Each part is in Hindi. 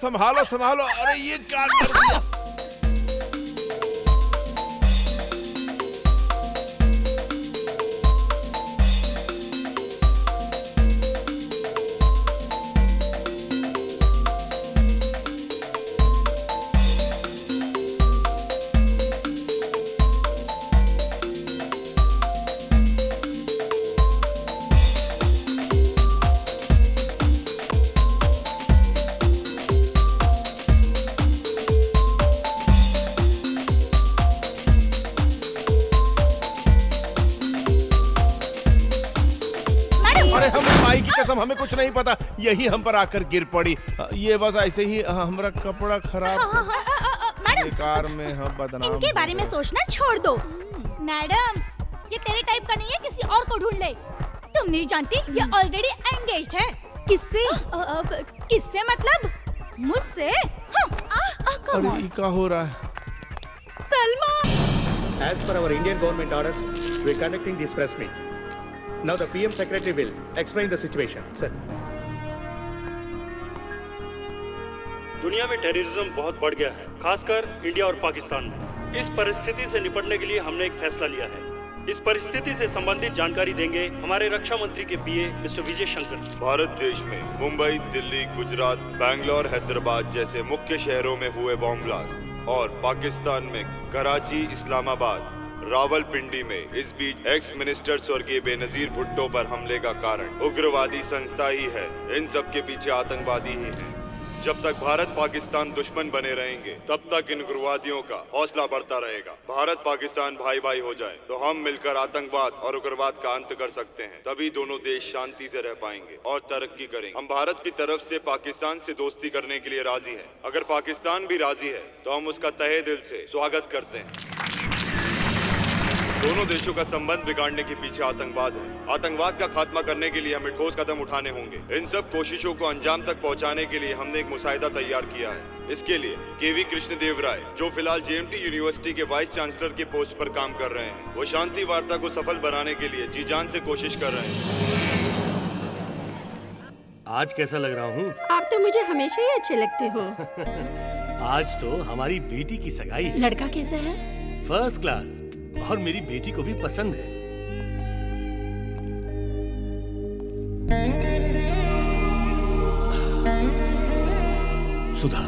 संभालो संभालो। अरे ये क्या कर दिया? हमें कुछ नहीं पता, यही हम पर आकर गिर पड़ी। ये बस ऐसे ही हमारा कपड़ा खराब। मैडम, कार में हम बदनाम। इनके बारे में सोचना छोड़ दो। मैडम, ये तेरे टाइप का नहीं है, किसी और को ढूंढ ले। तुम नहीं जानती, ये ऑलरेडी एंगेज्ड है। किससे? किससे मतलब? मुझसे? अरे क्या हो रहा है? Salma. As per our Indian government orders, we are conducting this press meet. Now the PM Secretary will explain the situation. Sir. दुनिया में टेररिज्म बहुत बढ़ गया है, खासकर इंडिया और पाकिस्तान में। इस परिस्थिति से निपटने के लिए हमने एक फैसला लिया है। इस परिस्थिति से संबंधित जानकारी देंगे हमारे रक्षा मंत्री के पीए मिस्टर विजय शंकर। भारत देश में मुंबई, दिल्ली, गुजरात, बैंगलोर, हैदराबाद जैसे मुख्य शहरों में हुए बॉम्ब ब्लास्ट और पाकिस्तान में कराची, इस्लामाबाद, रावलपिंडी में इस बीच एक्स मिनिस्टर स्वर्गीय बेनजीर भुट्टो पर हमले का कारण उग्रवादी संस्था ही है। इन सब के पीछे आतंकवादी ही हैं। जब तक भारत पाकिस्तान दुश्मन बने रहेंगे, तब तक इन उग्रवादियों का हौसला बढ़ता रहेगा। भारत पाकिस्तान भाई भाई हो जाए तो हम मिलकर आतंकवाद और उग्रवाद का अंत कर सकते हैं। तभी दोनों देश शांति से रह पाएंगे और तरक्की करेंगे। हम भारत की तरफ से पाकिस्तान से दोस्ती करने के लिए राजी हैं। अगर पाकिस्तान भी राजी है तो हम उसका तहे दिल से स्वागत करते हैं। दोनों देशों का संबंध बिगाड़ने के पीछे आतंकवाद है। आतंकवाद का खात्मा करने के लिए हमें ठोस कदम उठाने होंगे। इन सब कोशिशों को अंजाम तक पहुंचाने के लिए हमने एक मुसाहिदा तैयार किया है। इसके लिए केवी कृष्णदेव राय, जो फिलहाल जेएमटी यूनिवर्सिटी के वाइस चांसलर के पोस्ट पर काम कर रहे हैं, वो शांति वार्ता को सफल बनाने के लिए जी जान से कोशिश कर रहे हैं। आज कैसा लग रहा हूँ? आप तो मुझे हमेशा ही अच्छे लगते हो। आज तो हमारी बेटी की सगाई है। लड़का कैसा है? फर्स्ट क्लास, और मेरी बेटी को भी पसंद है। Sudha,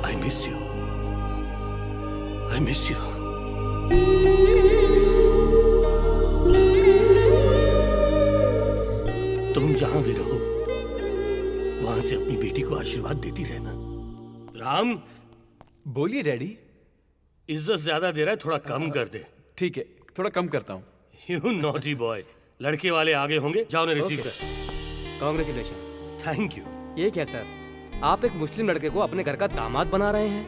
I miss you, I miss you. तुम जहां भी रहो, वहां से अपनी बेटी को आशीर्वाद देती रहना। राम, बोलिए डैडी। इज्जत ज्यादा दे रहा है, थोड़ा कम कर दे। ठीक है, थोड़ा कम करता हूँ। You naughty boy. लड़के वाले आगे होंगे, जाओ ने रिसीव कर। कांग्रेचुलेशन। Thank you. ये क्या सर, आप एक मुस्लिम लड़के को अपने घर का दामाद बना रहे हैं?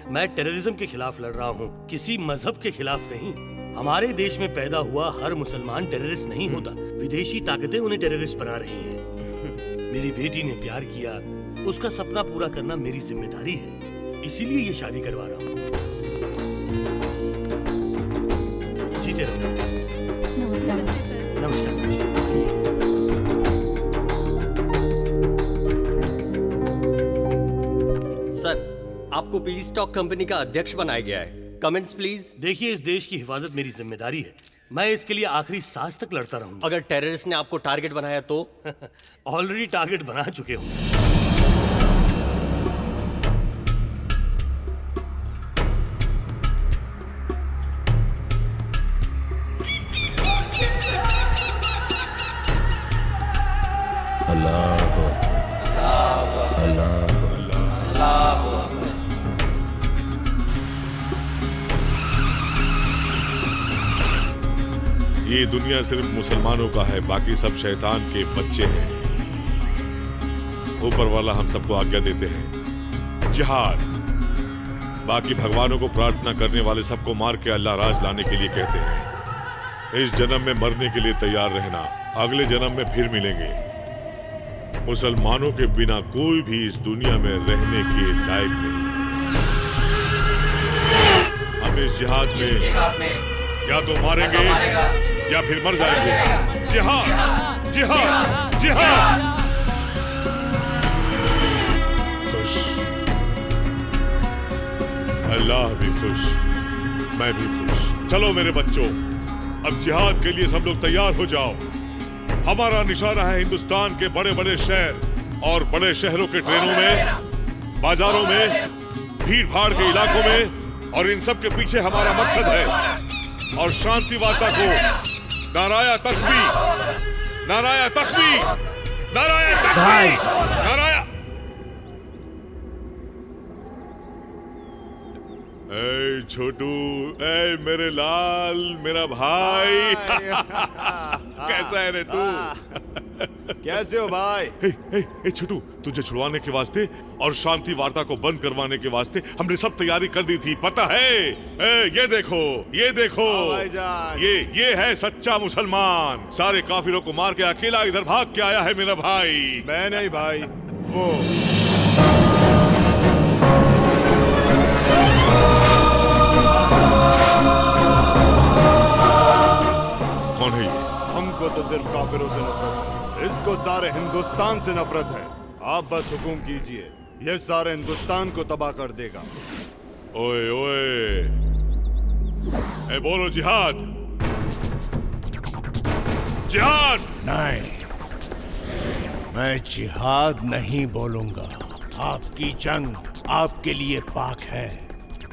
मैं टेररिज्म के खिलाफ लड़ रहा हूँ, किसी मजहब के खिलाफ नहीं। हमारे देश में पैदा हुआ हर मुसलमान टेररिस्ट नहीं होता। विदेशी ताकतें उन्हें टेररिस्ट बना रही हैं। मेरी बेटी ने प्यार किया, उसका सपना पूरा करना मेरी जिम्मेदारी है, इसीलिए ये शादी करवा रहा हूँ। जीते रहो। नमस्कार सर। नमस्कार। सर, आपको पीस स्टॉक कंपनी का अध्यक्ष बनाया गया है। Comments please. देखिए, इस देश की हिफाजत मेरी जिम्मेदारी है। मैं इसके लिए आखिरी सांस तक लड़ता रहूंगा। अगर टेररिस्ट ने आपको टारगेट बनाया तो? ऑलरेडी टारगेट बना चुके हो। ये दुनिया सिर्फ मुसलमानों का है, बाकी सब शैतान के बच्चे हैं। ऊपर वाला हम सबको आज्ञा देते हैं जिहाद, बाकी भगवानों को प्रार्थना करने वाले सबको मार के अल्लाह राज लाने के लिए कहते हैं। इस जन्म में मरने के लिए तैयार रहना, अगले जन्म में फिर मिलेंगे। मुसलमानों के बिना कोई भी इस दुनिया में रहने के लायक नहीं। हम इस जिहाद में या तो मारेंगे या फिर मर जाएंगे। जिहाद, जिहाद, जिहाद। अल्लाह भी खुश, मैं भी खुश। चलो मेरे बच्चों, अब जिहाद के लिए सब लोग तैयार हो जाओ। हमारा निशाना है हिंदुस्तान के बड़े बड़े शहर और बड़े शहरों के ट्रेनों में, बाजारों में, भीड़ भाड़ के इलाकों में, और इन सब के पीछे हमारा मकसद है। और शांति वार्ता को नाराया तख्बी, नाराया तख्बी, नाराया तख्बी, नाराया। ए छोटू, ए मेरे लाल, मेरा भाई। कैसा है रे तू? कैसे हो भाई? ए छोटू, तुझे छुड़वाने के वास्ते और शांति वार्ता को बंद करवाने के वास्ते हमने सब तैयारी कर दी थी, पता है? ये देखो, ये देखो, भाईजान। ये है सच्चा मुसलमान। सारे काफिरों को मार के अकेला इधर भाग के आया है मेरा भाई। मैं नहीं भाई, वो। कौन है ये? हमको तो सिर्फ काफिरों से नफरत है, इसको सारे हिंदुस्तान से नफरत है। आप बस हुकुम कीजिए, ये सारे हिंदुस्तान को तबाह कर देगा। ओए ओए, ए बोलो जिहाद, जिहाद। नहीं, मैं जिहाद नहीं बोलूंगा। आपकी जंग आपके लिए पाक है,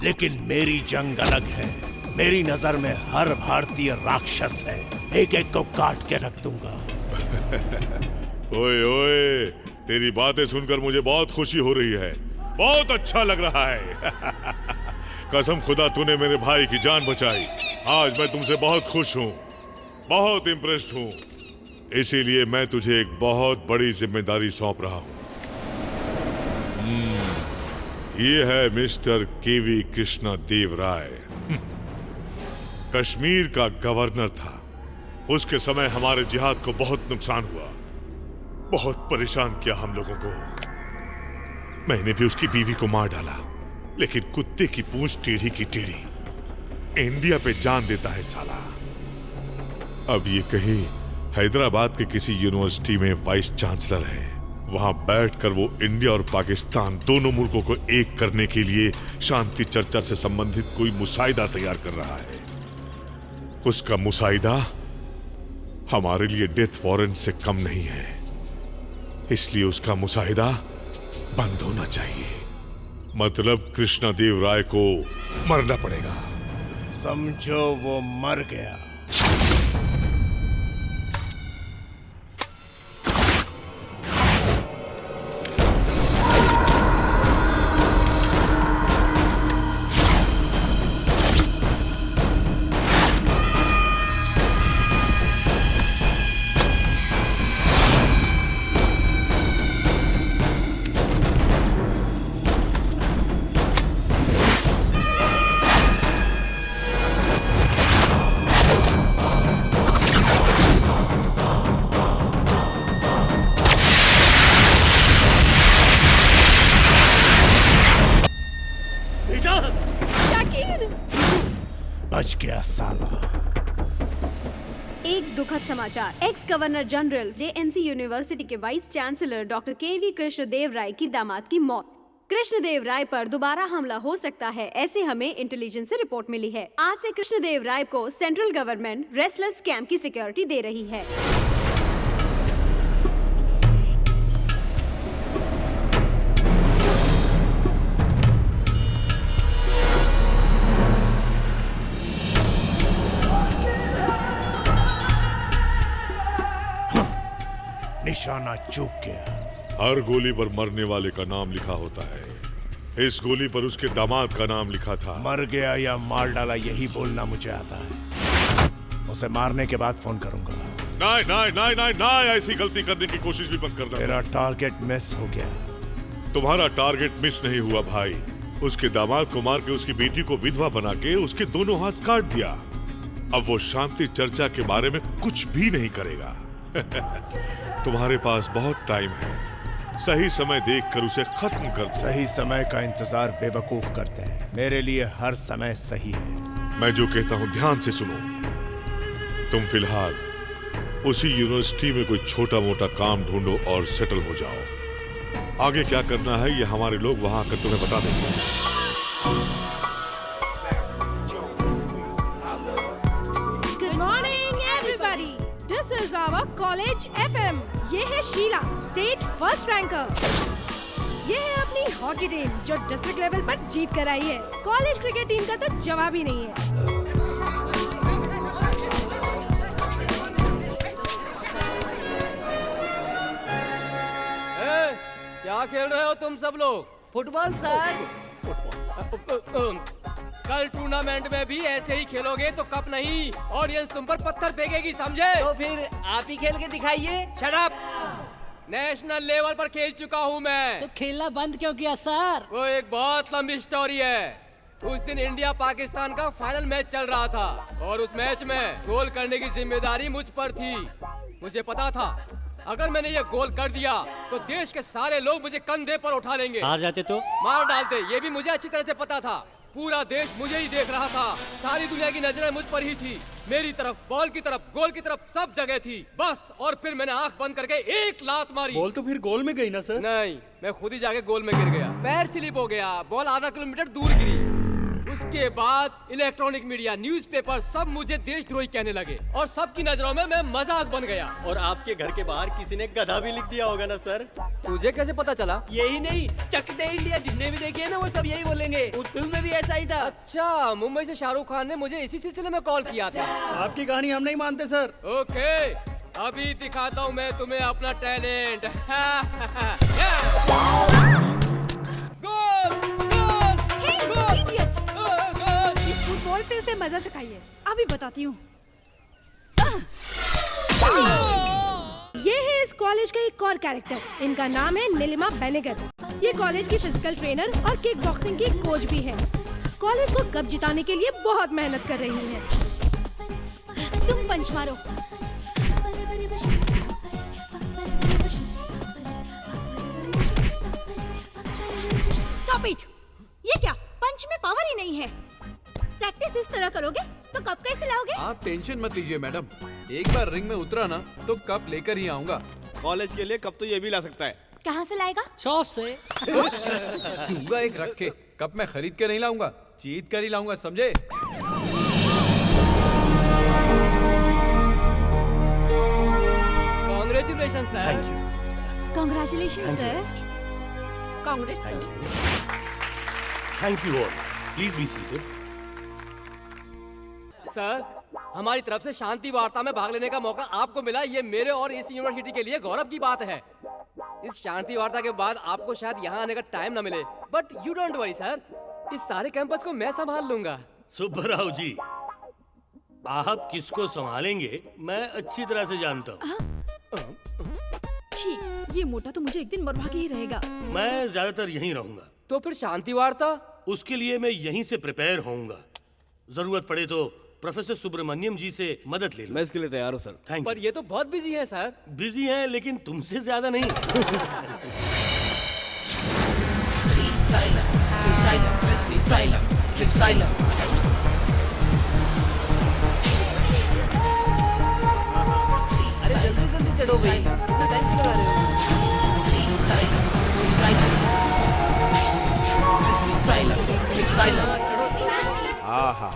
लेकिन मेरी जंग अलग है। मेरी नजर में हर भारतीय राक्षस है, एक एक को काट के रख दूंगा। ओए ओए, तेरी बातें सुनकर मुझे बहुत खुशी हो रही है, बहुत अच्छा लग रहा है। कसम खुदा, तूने मेरे भाई की जान बचाई। आज मैं तुमसे बहुत खुश हूँ, बहुत इम्प्रेस्ड हूँ। इसीलिए मैं तुझे एक बहुत बड़ी जिम्मेदारी सौंप रहा हूँ। ये है मिस्टर केवी कृष्णा देव राय। कश्मीर का गवर्नर था। उसके समय हमारे जिहाद को बहुत नुकसान हुआ, बहुत परेशान किया हम लोगों को। मैंने भी उसकी बीवी को मार डाला, लेकिन कुत्ते की पूंछ टेढ़ी की टेढ़ी। इंडिया पे जान देता है साला। अब ये कहीं हैदराबाद के किसी यूनिवर्सिटी में वाइस चांसलर है। वहां बैठकर वो इंडिया और पाकिस्तान दोनों मुल्कों को एक करने के लिए शांति चर्चा से संबंधित कोई मुसाहिदा तैयार कर रहा है। उसका मुसाहिदा हमारे लिए डेथ वारंट से कम नहीं है, इसलिए उसका मुसाहिदा बंद होना चाहिए। मतलब कृष्णा देव राय को मरना पड़ेगा। समझो वो मर गया। बच गया साला। एक दुखद समाचार, x governor general JNC university के वाइस चांसलर डॉक्टर केवी कृष्णदेव राय की दामाद की मौत। कृष्णदेव राय पर दोबारा हमला हो सकता है, ऐसे हमें इंटेलिजेंस से रिपोर्ट मिली है। आज से कृष्णदेव राय को सेंट्रल गवर्नमेंट रेस्टलेस कैंप की सिक्योरिटी दे रही है। निशाना चूक गया। हर गोली पर मरने वाले का नाम लिखा होता है। इस गोली पर उसके दामाद का नाम लिखा था। मर गया या मार डाला यही बोलना मुझे आता है। उसे मारने के बाद फोन करूंगा। नहीं नहीं नहीं नहीं नहीं, ऐसी गलती करने की कोशिश भी मत करना। मेरा टारगेट मिस हो गया। तुम्हारा टारगेट मिस नहीं हुआ भाई। उसके दामाद को मार के उसकी बेटी को विधवा बना के उसके दोनों हाथ काट दिया। अब वो शांति चर्चा के बारे में कुछ भी नहीं करेगा। तुम्हारे पास बहुत टाइम है, सही समय देखकर उसे खत्म कर दो। सही समय का इंतजार बेवकूफ करते हैं, मेरे लिए हर समय सही है। मैं जो कहता हूं ध्यान से सुनो। तुम फिलहाल उसी यूनिवर्सिटी में कोई छोटा मोटा काम ढूंढो और सेटल हो जाओ। आगे क्या करना है ये हमारे लोग वहां आकर तुम्हें बता देंगे। Good morning, everybody. This is our college FM. ये है शीला, स्टेट फर्स्ट रैंकर। ये है अपनी हॉकी टीम जो डिस्ट्रिक्ट लेवल पर जीत कर आई है। कॉलेज क्रिकेट टीम का तो जवाब ही नहीं है। क्या खेल रहे हो तुम सब लोग? Football sir. कल टूर्नामेंट में भी ऐसे ही खेलोगे तो कप नहीं, ऑडियंस तुम पर पत्थर फेंकेगी, समझे? तो फिर आप ही खेल के दिखाइए। Shut up! नेशनल लेवल पर खेल चुका हूँ मैं। तो खेलना बंद क्यों किया सर? वो एक बहुत लंबी स्टोरी है। उस दिन इंडिया पाकिस्तान का फाइनल मैच चल रहा था और उस मैच में गोल करने की जिम्मेदारी मुझ पर थी। मुझे पता था अगर मैंने ये गोल कर दिया तो देश के सारे लोग मुझे कंधे पर उठा लेंगे। हार जाते तो मार डालते। ये भी मुझे अच्छी तरह से पता था। पूरा देश मुझे ही देख रहा था। सारी दुनिया की नजरें मुझ पर ही थी। मेरी तरफ, बॉल की तरफ, गोल की तरफ, सब जगह थी। बस और फिर मैंने आंख बंद करके एक लात मारी। बॉल तो फिर गोल में गई ना सर? नहीं, मैं खुद ही जाके गोल में गिर गया। पैर स्लिप हो गया, बॉल आधा किलोमीटर दूर गिरी। उसके बाद इलेक्ट्रॉनिक मीडिया, न्यूज़पेपर सब मुझे देशद्रोही कहने लगे और सबकी नजरों में मैं मजाक बन गया। और आपके घर के बाहर किसी ने गधा भी लिख दिया होगा ना सर? तुझे कैसे पता चला? यही नहीं, चक दे इंडिया जिसने भी देखी है ना वो सब यही बोलेंगे। उस फिल्म में भी ऐसा ही था। अच्छा, मुंबई से शाहरुख खान ने मुझे इसी सिलसिले में कॉल किया था। आपकी कहानी हम नहीं मानते सर। ओके, अभी दिखाता हूँ मैं तुम्हें अपना टैलेंट। गोल! गोल! Idiot! गोल! इस फुटबॉल से उसे मजा चखाइए। अभी बताती हूँ। ये है इस कॉलेज का एक और कैरेक्टर। इनका नाम है नीलिमा बेनेगर। ये कॉलेज की फिजिकल ट्रेनर और किक बॉक्सिंग की कोच भी है। कॉलेज को कप जिताने के लिए बहुत मेहनत कर रही है। तुम पंच मारो। Stop it! ये क्या? पंच में पावर ही नहीं है। प्रैक्टिस इस तरह करोगे तो कप कैसे लाओगे? आप टेंशन मत लीजिए मैडम, एक बार रिंग में उतरा ना तो कप लेकर ही आऊंगा। कॉलेज के लिए कब तो ये भी ला सकता है। कहाँ से लाएगा? शॉप से। दूंगा एक रख के, कप मैं खरीद के नहीं लाऊंगा, जीत कर ही लाऊंगा, समझे? Congratulations, sir. Thank you. Congratulations, sir. Congress sir. Thank you all. Please be seated. Sir, हमारी तरफ से शांति वार्ता में भाग लेने का मौका आपको मिला, ये मेरे और इस यूनिवर्सिटी के लिए गौरव की बात है। इस शांति वार्ता के बाद आपको शायद यहाँ आने का टाइम न मिले, but you don't worry sir, इस सारे कैंपस को मैं संभाल लूंगा। सुब्बराव जी, आप किसको संभालेंगे मैं अच्छी तरह से जानता हूँ। छी, ये मोटा तो मुझे एक दिन मरवा के ही रहेगा। मैं ज्यादातर यहीं रहूंगा। तो फिर शांति वार्ता? उसके लिए मैं यहीं से प्रिपेयर होऊंगा। जरूरत पड़े तो प्रोफेसर सुब्रमण्यम जी से मदद ले लूं। मैं इसके लिए तैयार हूँ सर। थैंक पर यू। ये तो बहुत बिजी है सर। बिजी हैं लेकिन तुमसे ज्यादा नहीं। अरे जल्दी जल्दी चढ़ो भाई, इतना टाइम क्यों लगा रहे हो? आहा,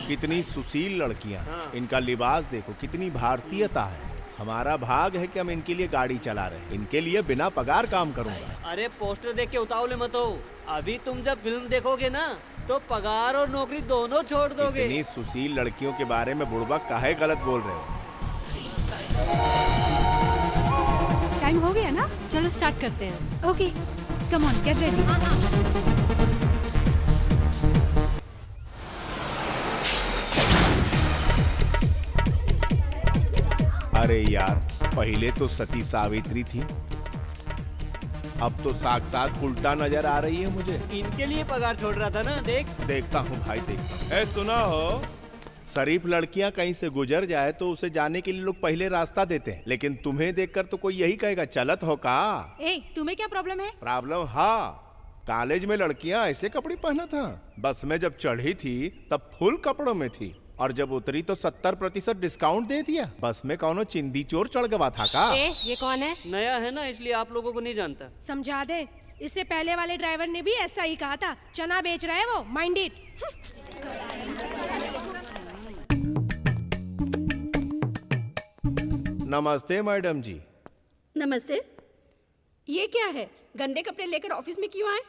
कितनी सुशील लड़कियां। इनका लिबास देखो, कितनी भारतीयता है। हमारा भाग है कि हम इनके लिए गाड़ी चला रहे हैं। इनके लिए बिना पगार काम करूंगा। अरे पोस्टर देख के उतावले मत हो। अभी तुम जब फिल्म देखोगे ना तो पगार और नौकरी दोनों छोड़ दोगे। इतनी सुशील लड़कियों के बारे में बुड़बक काहे गलत बोल रहे हो? टाइम हो गया ना, चलो स्टार्ट करते हैं। Okay, come on, get ready. अरे यार, पहले तो सती सावित्री थी, अब तो साक्षात उल्टा नजर आ रही है मुझे। इनके लिए पगार छोड़ रहा था ना, देखता हूँ भाई, देखता हूँ। ए सुना हो, शरीफ लड़कियां कहीं से गुजर जाए तो उसे जाने के लिए लोग पहले रास्ता देते हैं, लेकिन तुम्हें देखकर तो कोई यही कहेगा चलत हो का। ए, तुम्हें क्या प्रॉब्लम है? प्रॉब्लम? हाँ, कॉलेज में लड़कियां ऐसे कपड़े पहना था। बस में जब चढ़ी थी तब फुल कपड़ों में थी और जब उतरी तो 70% डिस्काउंट दे दिया। बस में कौनो चिंदी चोर चढ़ गवा था का? ये कौन है? नया है ना, इसलिए आप लोगों को नहीं जानता। समझा दे। इससे पहले वाले ड्राइवर ने भी ऐसा ही कहा था। चना बेच रहा है वो, माइंड इट। नमस्ते मैडम जी। नमस्ते। ये क्या है? गंदे कपड़े लेकर ऑफिस में क्यों आए?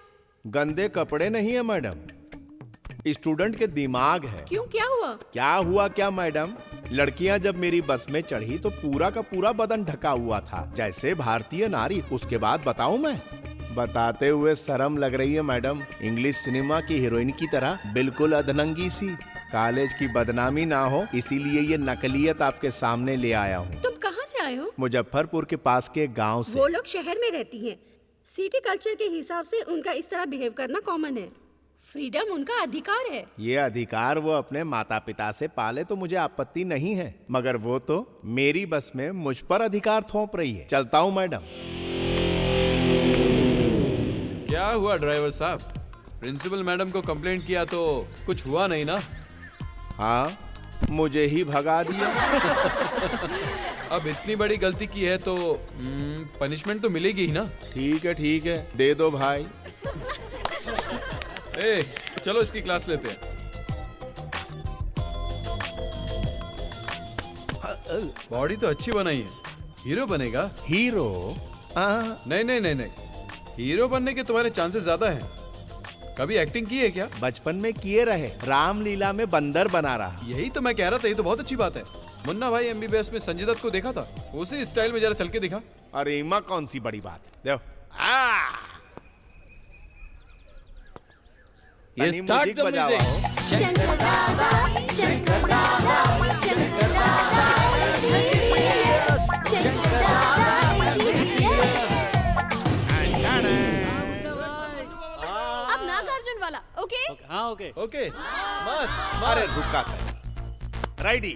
गंदे कपड़े नहीं है मैडम, स्टूडेंट के दिमाग है। क्यों, क्या हुआ? क्या हुआ क्या मैडम? लड़कियां जब मेरी बस में चढ़ी तो पूरा का पूरा बदन ढका हुआ था, जैसे भारतीय नारी। उसके बाद बताऊं मैं? बताते हुए शर्म लग रही है मैडम। इंग्लिश सिनेमा की हीरोइन की तरह बिल्कुल अधनंगी सी। कॉलेज की बदनामी ना हो इसीलिए ये नकलियत आपके सामने ले आया हूँ। तुम कहाँ से आए हो? मुजफ्फरपुर के पास के गांव से। वो लोग शहर में रहती हैं। सिटी कल्चर के हिसाब से उनका इस तरह बिहेव करना कॉमन है। फ्रीडम उनका अधिकार है। ये अधिकार वो अपने माता पिता से पाले तो मुझे आपत्ति नहीं है, मगर वो तो मेरी बस में मुझ पर अधिकार थोप रही है। चलता हूँ मैडम। क्या हुआ ड्राइवर साहब? प्रिंसिपल मैडम को कंप्लेंट किया तो कुछ हुआ नहीं ना? हाँ, मुझे ही भगा दिया। अब इतनी बड़ी गलती की है तो पनिशमेंट तो मिलेगी ही ना? ठीक है, दे दो भाई। ए, चलो इसकी क्लास लेते हैं। बॉडी तो अच्छी बनाई है, हीरो बनेगा। हीरो? नहीं, हीरो बनने के तुम्हारे चांसेस ज्यादा हैं। कभी एक्टिंग की है क्या? बचपन में किए रहे, रामलीला में बंदर बना रहा। यही तो मैं कह रहा था, ये तो बहुत अच्छी बात है। मुन्ना भाई MBBS में संजय दत्त को देखा था, उसी स्टाइल में जरा चल के दिखा। अरे इमा कौन सी बड़ी बात है, देखो। ये स्टार्ट द म्यूजिक। अब नागार्जुन वाला, ओके? हाँ ओके। ओके, मस्त। अरे रुका कर। रेडी।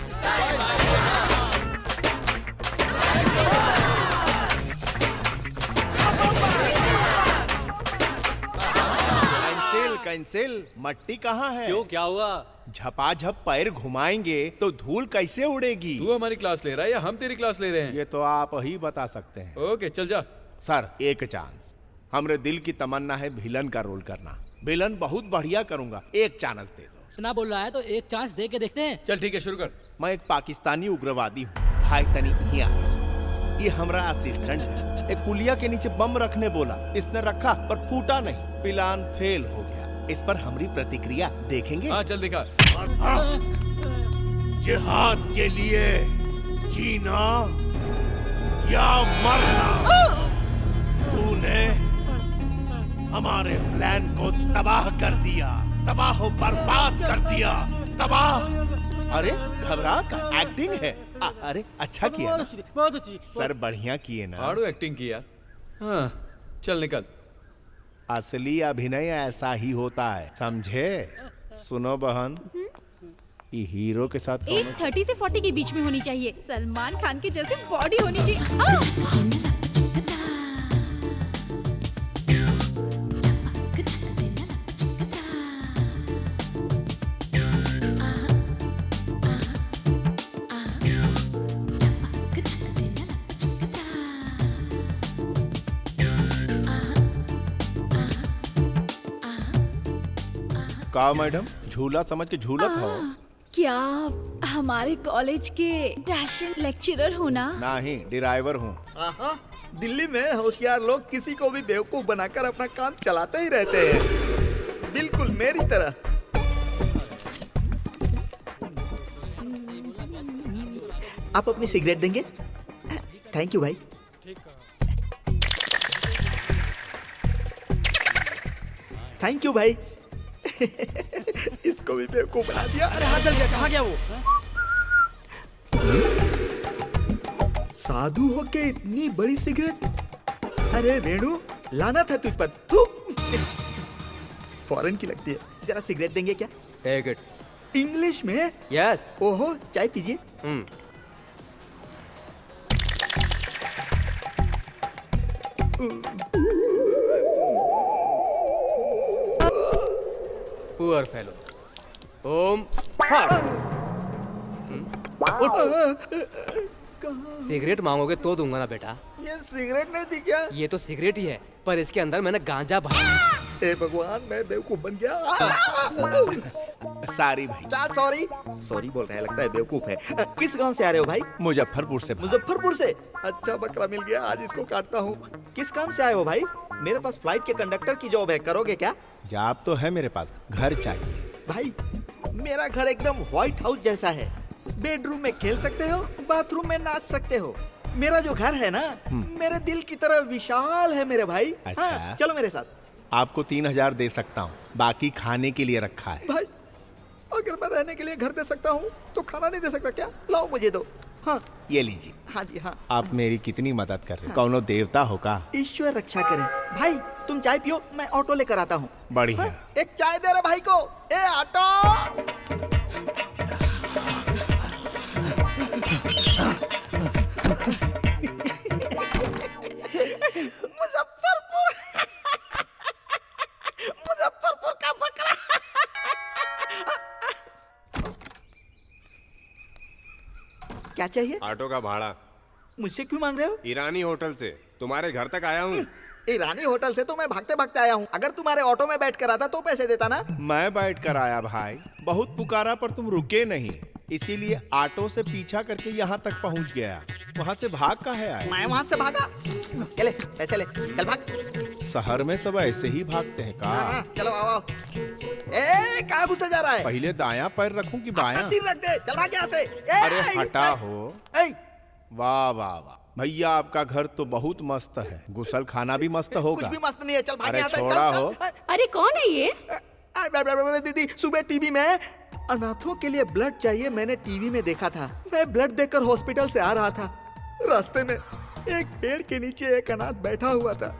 कैंसिल। मट्टी कहाँ है? क्यों, क्या हुआ? झपाझप पैर घुमाएंगे तो धूल कैसे उड़ेगी? तू हमारी क्लास ले रहा है या हम तेरी क्लास ले रहे हैं? ये तो आप ही बता सकते हैं। ओके, चल जा। सर, एक चांस। हमरे दिल की तमन्ना है विलन का रोल करना। विलन बहुत बढ़िया करूंगा, एक चांस दे दो। सुना बोल रहा है तो एक चांस दे के देखते हैं। चल ठीक है, शुरू कर। मैं एक पाकिस्तानी उग्रवादी हूँ, भाई तनी यहाँ। ये हमारा असिस्टेंट है। एक पुलिया के नीचे बम रखने बोला, इसने रखा पर फूटा नहीं, प्लान फेल हो गया। इस पर हमारी प्रतिक्रिया देखेंगे? हाँ चल दिखा। जिहाद के लिए जीना या मरना। तूने हमारे प्लान को तबाह कर दिया, तबाह बर्बाद कर दिया, तबाह। अरे घबरा का एक्टिंग है। अरे अच्छा किया ना? बहुत अच्छी। सर बढ़िया किए ना? आड़ू एक्टिंग किया। हाँ चल निकल। असली अभिनय ऐसा ही होता है, समझे? सुनो बहन, ये हीरो के साथ एज 30 से 40 के बीच में होनी चाहिए। सलमान खान की जैसी बॉडी होनी चाहिए। का मैडम, झूला समझ के झूलत हो? क्या आप हमारे कॉलेज के डैशिंग लेक्चरर हो ना? नहीं, ड्राइवर हूँ। दिल्ली में होशियार लोग किसी को भी बेवकूफ बनाकर अपना काम चलाते ही रहते हैं, बिल्कुल मेरी तरह। आप अपनी सिगरेट देंगे? थैंक यू भाई। थैंक यू भाई। इसको भी बेवकूफ बना दिया। अरे हाँ चल गया, कहाँ गया वो? साधु होके इतनी बड़ी सिगरेट। अरे रेणु, लाना था तुझ पर। थू। फॉरेन की लगती है। जरा सिगरेट देंगे क्या? Take it. इंग्लिश में? यस। ओहो, चाय पीजिए। Poor fellow. ओम फट। सिगरेट मांगोगे तो दूंगा ना बेटा। ये सिगरेट नहीं थी क्या? ये तो सिगरेट ही है, पर इसके अंदर मैंने गांजा भरा। ए भगवान, मैं बेवकूफ बन गया। सारी भाई। सॉरी सॉरी बोल रहा है, लगता है बेवकूफ है। किस गांव से आ रहे हो भाई? मुजफ्फरपुर से। मुजफ्फरपुर से? अच्छा बकरा मिल गया, आज इसको काटता हूँ। किस काम से आए हो भाई? मेरे पास फ्लाइट के कंडक्टर की जॉब है, करोगे क्या? जॉब तो है मेरे पास, घर चाहिए। भाई मेरा घर एकदम व्हाइट हाउस जैसा है। बेडरूम में खेल सकते हो, बाथरूम में नाच सकते हो। मेरा जो घर है ना, मेरे दिल की तरह विशाल है मेरे भाई। अच्छा। हाँ, चलो मेरे साथ। आपको 3,000 दे सकता हूँ, बाकी खाने के लिए रखा है। भाई अगर मैं रहने के लिए घर दे सकता हूँ तो खाना नहीं दे सकता क्या? लाओ मुझे दो। हाँ ये लीजिए। हाँ जी हाँ। आप मेरी कितनी मदद कर रहे हैं। कौनो देवता हो का? ईश्वर रक्षा करे। भाई तुम चाय पियो, मैं ऑटो लेकर आता हूँ। बढ़िया। हाँ, एक चाय दे रहे भाई को। ए ऑटो। मुजफ्फरपुर मुजफ्फरपुर का बकरा। क्या चाहिए? ऑटो का भाड़ा। मुझसे क्यों मांग रहे हो? ईरानी होटल से तुम्हारे घर तक आया हूँ। ईरानी होटल से तो मैं भागते भागते आया हूँ। अगर तुम्हारे ऑटो में बैठ कर आता तो पैसे देता ना। मैं बैठ कर आया भाई, बहुत पुकारा पर तुम रुके नहीं, इसीलिए ऑटो से पीछा करके यहाँ तक पहुँच गया। वहाँ से भाग का है आया। मैं वहाँ से भागा? ले पैसे ले, चल भाग। शहर में सब ऐसे ही भागते हैं का? हाँ, चलो आओ। ए कहाँ घुसा जा रहा है? पहले दायां पैर रखूं कि बायां? सिर रख दे, चल भाग यहाँ से। अरे हटा हो। वाह वाह वाह भैया, आपका घर तो बहुत मस्त है, गुसल खाना भी मस्त होगा। कुछ भी मस्त नहीं है, चल भाग अरे यहाँ से। छोड़ा हो। अरे कौन है ये? दीदी सुबह टीवी में अनाथों के लिए ब्लड चाहिए, मैंने टीवी में देखा था। मैं ब्लड देकर हॉस्पिटल से आ रहा था, रास्ते में एक पेड़ के नीचे एक अनाथ बैठा हुआ था।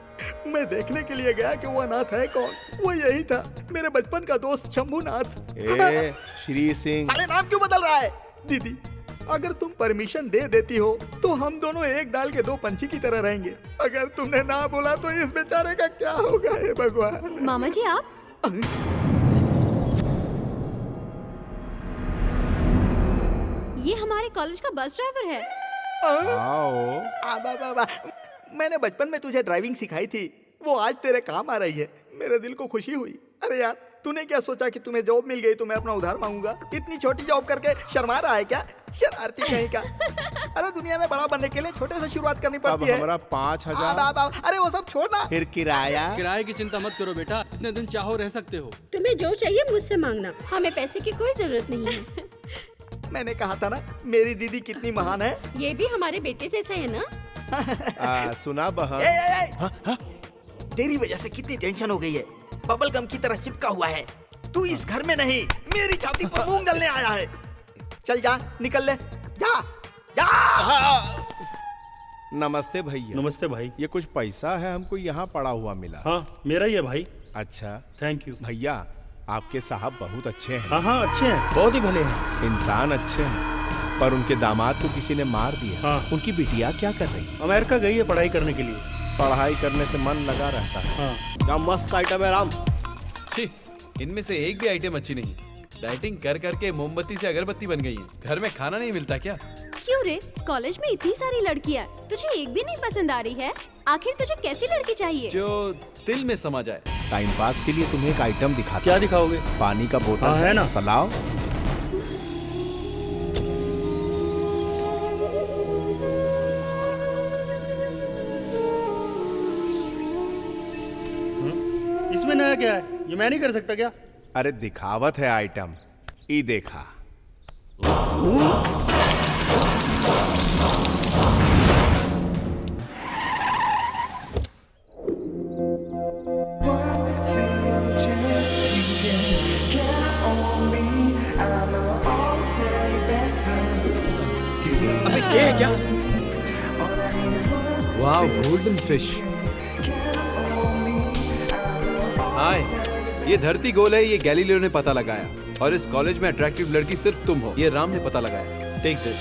मैं देखने के लिए गया कि वो अनाथ है कौन। वो यही था, मेरे बचपन का दोस्त शंभूनाथ। ए श्री सिंह। साले नाम क्यों बदल रहा है? दीदी अगर तुम परमिशन दे देती हो तो हम दोनों एक डाल के दो पंछी की तरह रहेंगे। अगर तुमने ना बोला तो इस बेचारे का क्या होगा? हे भगवान। मामा जी आप? ये हमारे कॉलेज का बस ड्राइवर है। मैंने बचपन में तुझे ड्राइविंग सिखाई थी, वो आज तेरे काम आ रही है। मेरे दिल को खुशी हुई। अरे यार तूने क्या सोचा कि तुम्हें जॉब मिल गई तो मैं अपना उधार मांगूंगा? इतनी छोटी जॉब करके शर्मा रहा है क्या? शरारती कहीं का। अरे दुनिया में बड़ा बनने के लिए छोटे से शुरुआत करनी पड़ती है। हमारा 5,000। अरे वो सब छोड़ना। फिर किराया? किराए की चिंता मत करो बेटा, जितने दिन चाहो रह सकते हो। तुम्हें जो चाहिए मुझसे मांगना, हमें पैसे की कोई जरूरत नहीं है। मैंने कहा था ना मेरी दीदी कितनी महान है। ये भी हमारे बेटे जैसा है ना? सुना बहन, तेरी वजह से कितनी टेंशन हो गई है। बबल गम की तरह चिपका हुआ है। तू इस घर में नहीं, मेरी छाती पर मूंग डालने आया है। चल जा, निकल ले, जा जा। नमस्ते भैया। नमस्ते भाई। ये कुछ पैसा है, हमको यहाँ पड़ा हुआ मिला। हाँ मेरा ही है भाई। अच्छा थैंक यू भैया। आपके साहब बहुत अच्छे हैं। हाँ हाँ अच्छे हैं, बहुत ही भले हैं। इंसान अच्छे हैं, पर उनके दामाद को किसी ने मार दिया। हाँ। उनकी बिटिया क्या कर रही? अमेरिका गई है पढ़ाई करने के लिए। पढ़ाई करने से मन लगा रहता है। हाँ। क्या मस्त आइटम है राम। छी, इनमें से एक भी आइटम अच्छी नहीं। डाइटिंग कर करके मोमबत्ती से अगरबत्ती बन गई है। घर में खाना नहीं मिलता क्या? क्यों रे, कॉलेज में इतनी सारी लड़कियां, तुझे एक भी नहीं पसंद आ रही है? आखिर तुझे कैसी लड़की चाहिए? जो दिल में समा जाए। टाइम पास के लिए तुम्हें एक आइटम दिखाता। क्या दिखाओगे? पानी का बोतल। हाँ, है ना? पलाओ। इसमें नया क्या है? ये मैं नहीं कर सकता क्या? अरे दिखावत है आइटम, ई देखा। अबे ये है क्या? वाह, गोल्डन फिश। हाय, ये धरती गोल है, ये गैलीलियो ने पता लगाया, और इस कॉलेज में अट्रैक्टिव लड़की सिर्फ तुम हो, ये राम ने पता लगाया। Take this.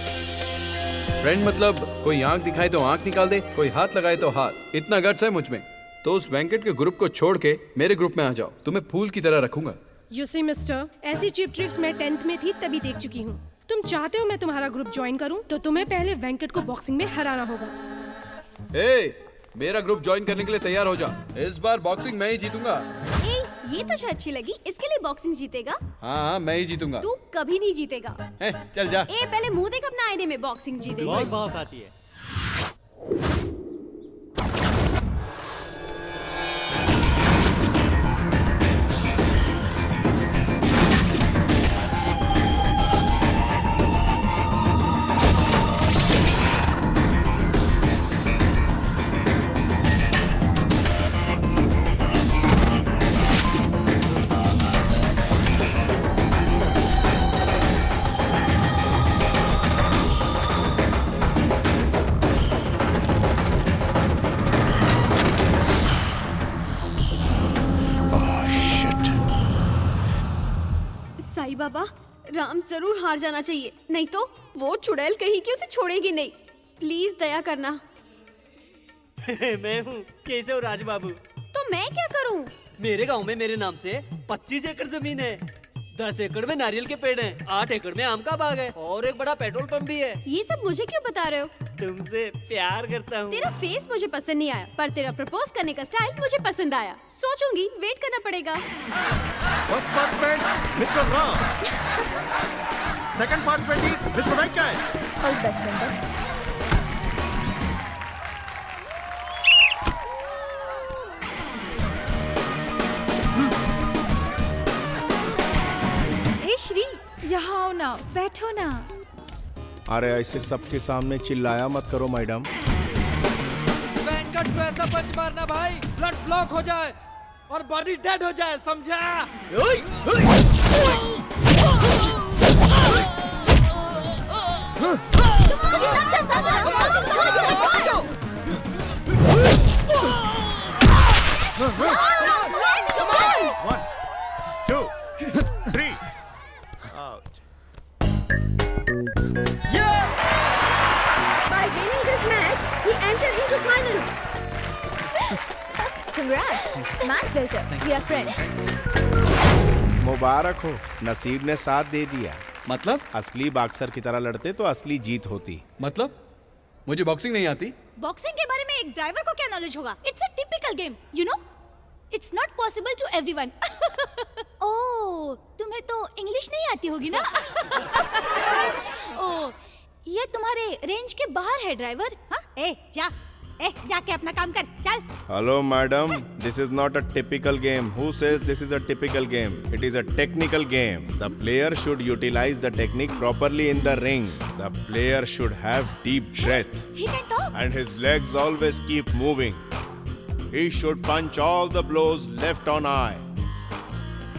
फ्रेंड मतलब कोई आंख दिखाए तो आंख निकाल दे, कोई हाथ लगाए तो हाथ। इतना गट्स है मुझ में, तो उस वेंकट के ग्रुप को छोड़ के मेरे ग्रुप में आ जाओ, तुम्हें फूल की तरह रखूंगा। यू सी मिस्टर, ऐसी चिप ट्रिक्स मैं 10th में थी तभी देख चुकी हूँ। तुम चाहते हो मैं तुम्हारा ग्रुप ज्वाइन करूं तो तुम्हें पहले वेंकट को बॉक्सिंग में हराना होगा। मेरा ग्रुप ज्वाइन करने के लिए तैयार हो जा। इस बार बॉक्सिंग मैं ही जीतूंगा। ये तुझे अच्छी लगी, इसके लिए बॉक्सिंग जीतेगा? हाँ मैं ही जीतूंगा। तू कभी नहीं जीतेगा। चल जा। पहले मुंह देख अपना आईने में, बॉक्सिंग जीतेगा। बहुत भाव खाती है। साईं बाबा, राम जरूर हार जाना चाहिए, नहीं तो वो चुड़ैल कहीं की उसे छोड़ेगी नहीं। प्लीज दया करना। मैं हूँ, कैसे हो राज बाबू? तो मैं क्या करूँ? मेरे गांव में मेरे नाम से 25 एकड़ जमीन है। 10 एकड़ में नारियल के पेड़ हैं, 8 एकड़ में आम का बाग है और एक बड़ा पेट्रोल पंप भी है। ये सब मुझे क्यों बता रहे हो? तुमसे प्यार करता हूँ। तेरा फेस मुझे पसंद नहीं आया, पर तेरा प्रपोज करने का स्टाइल मुझे पसंद आया। सोचूंगी, वेट करना पड़ेगा। First participant, Mr. Ram. Second participant is Mr. Venkat. All best, Venkat. Shri, यहाँ आओ ना, बैठो ना। अरे ऐसे सबके सामने चिल्लाया मत करो मैडम। वेंकट को ऐसा पंच मारना भाई, ब्लड ब्लॉक हो जाए और बॉडी डेड हो जाए, समझा? One, 2, 3. Out. By winning this match, he entered into finals. Congrats. Match builder. We are friends. मुबारक हो, नसीब ने साथ दे दिया। मतलब? असली बॉक्सर की तरह लड़ते तो असली जीत होती। मतलब? मुझे बॉक्सिंग नहीं आती। बॉक्सिंग के बारे में एक ड्राइवर को क्या नॉलेज होगा? It's a typical game, you know? It's not possible to everyone. Oh, तुम्हें तो इंग्लिश नहीं आती होगी ना? ओह, ये तुम्हारे रेंज के बाहर है ड्राइवर। हाँ, जाके अपना काम कर, चल। Hello madam, this is not a typical game. Who says this is a typical game? It is a technical game. The player should utilize the technique properly in the ring. The player should have deep breath. He can talk. And his legs always keep moving. He should punch all the blows left on eye.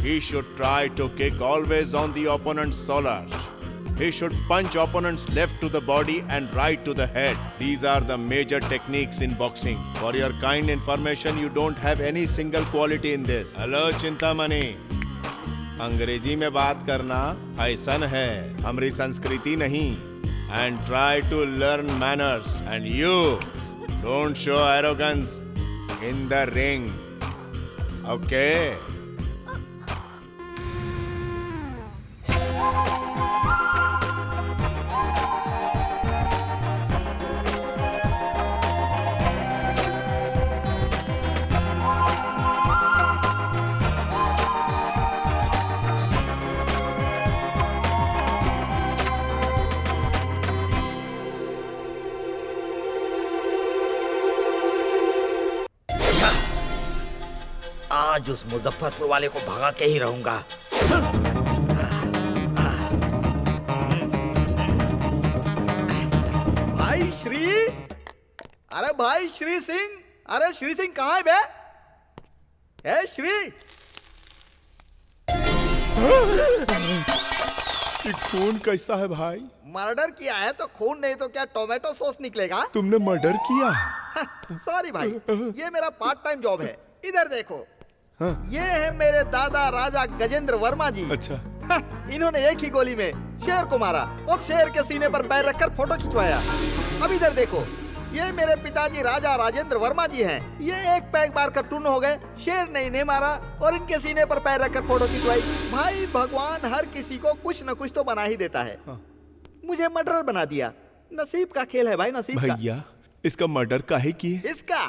He should try to kick always on the opponent's shoulders. He should punch opponents left to the body and right to the head. These are the major techniques in boxing. For your kind information, you don't have any single quality in this. Hello, Chintamani. अंग्रेजी में बात करना फैशन है, हमारी संस्कृति नहीं. And try to learn manners. And you, don't show arrogance in the ring. Okay? आज उस मुजफ्फरपुर वाले को भगा के ही रहूंगा। भाई श्री, अरे भाई श्री सिंह, अरे श्री सिंह कहाँ है बे? ए श्री, खून कैसा है भाई? मर्डर किया है तो खून नहीं तो क्या टोमेटो सॉस निकलेगा? तुमने मर्डर किया? सॉरी भाई, ये मेरा पार्ट टाइम जॉब है। इधर देखो। हाँ। ये है मेरे दादा राजा गजेंद्र वर्मा जी। अच्छा। इन्होंने एक ही गोली में शेर को मारा और शेर के सीने पर पैर रखकर फोटो खिंचवाया। अब इधर देखो, ये मेरे पिताजी राजा राजेंद्र वर्मा जी हैं। ये एक पैग मारकर टून हो गए, शेर ने इन्हें मारा और इनके सीने पर पैर रखकर फोटो खिंचवाई। भाई भगवान हर किसी को कुछ न कुछ तो बना ही देता है। मुझे मर्डर बना दिया। नसीब का खेल है भाई, नसीब का। भैया इसका मर्डर काहे किए? इसका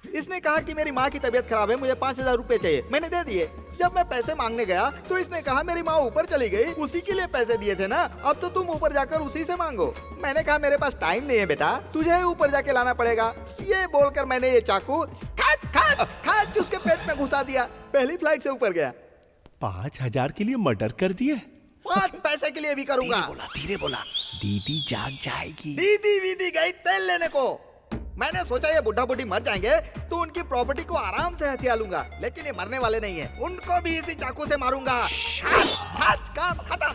इसने कहा कि मेरी माँ की तबीयत खराब है, मुझे 5000 रुपए चाहिए। मैंने दे दिए। जब मैं पैसे मांगने गया तो इसने कहा मेरी माँ ऊपर चली गई, उसी के लिए पैसे दिए थे ना, अब तो तुम ऊपर जाकर उसी से मांगो। मैंने कहा मेरे पास टाइम नहीं है बेटा, तुझे ऊपर जाके लाना पड़ेगा। ये बोलकर मैंने ये चाकू खाच उसके पेट में घुसा दिया। पहली फ्लाइट से ऊपर गया। 5000 के लिए मर्डर कर दिए? 5 पैसे के लिए भी करूंगा। धीरे बोला। दीदी जाग जाएगी। दीदी वीदी गई तेल लेने को। मैंने सोचा ये बुढ़ा बुढ़ी मर जाएंगे तो उनकी प्रॉपर्टी को आराम से हथिया लूंगा, लेकिन ये मरने वाले नहीं है, उनको भी इसी चाकू से मारूंगा। काम खत्म।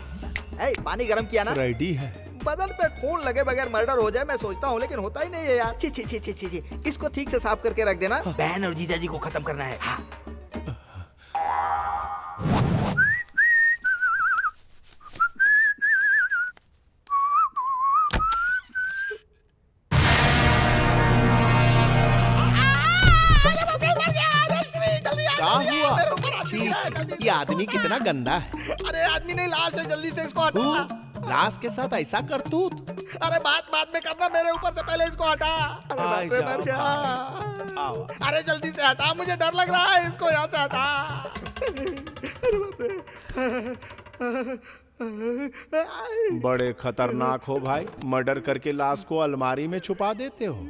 ए, पानी गरम किया ना? रेडी है। बदन पे खून लगे बगैर मर्डर हो जाए मैं सोचता हूँ, लेकिन होता ही नहीं है यार। छी छी छी छी छी। इसको ठीक से साफ करके रख देना। बहन और जीजाजी को खत्म करना है। हाँ। क्या हुआ? छी, ये आदमी कितना गंदा है। अरे आदमी नहीं, लाश है, जल्दी से इसको हटा। लाश के साथ ऐसा करतूत? अरे बात में करना, मेरे ऊपर से पहले इसको हटा। अरे बाप रे, मर गया। अरे जल्दी से हटा, मुझे डर लग रहा है, इसको यहाँ से हटा। अरे बाप रे। बड़े खतरनाक हो भाई, मर्डर करके लाश को अलमारी में छुपा देते हो।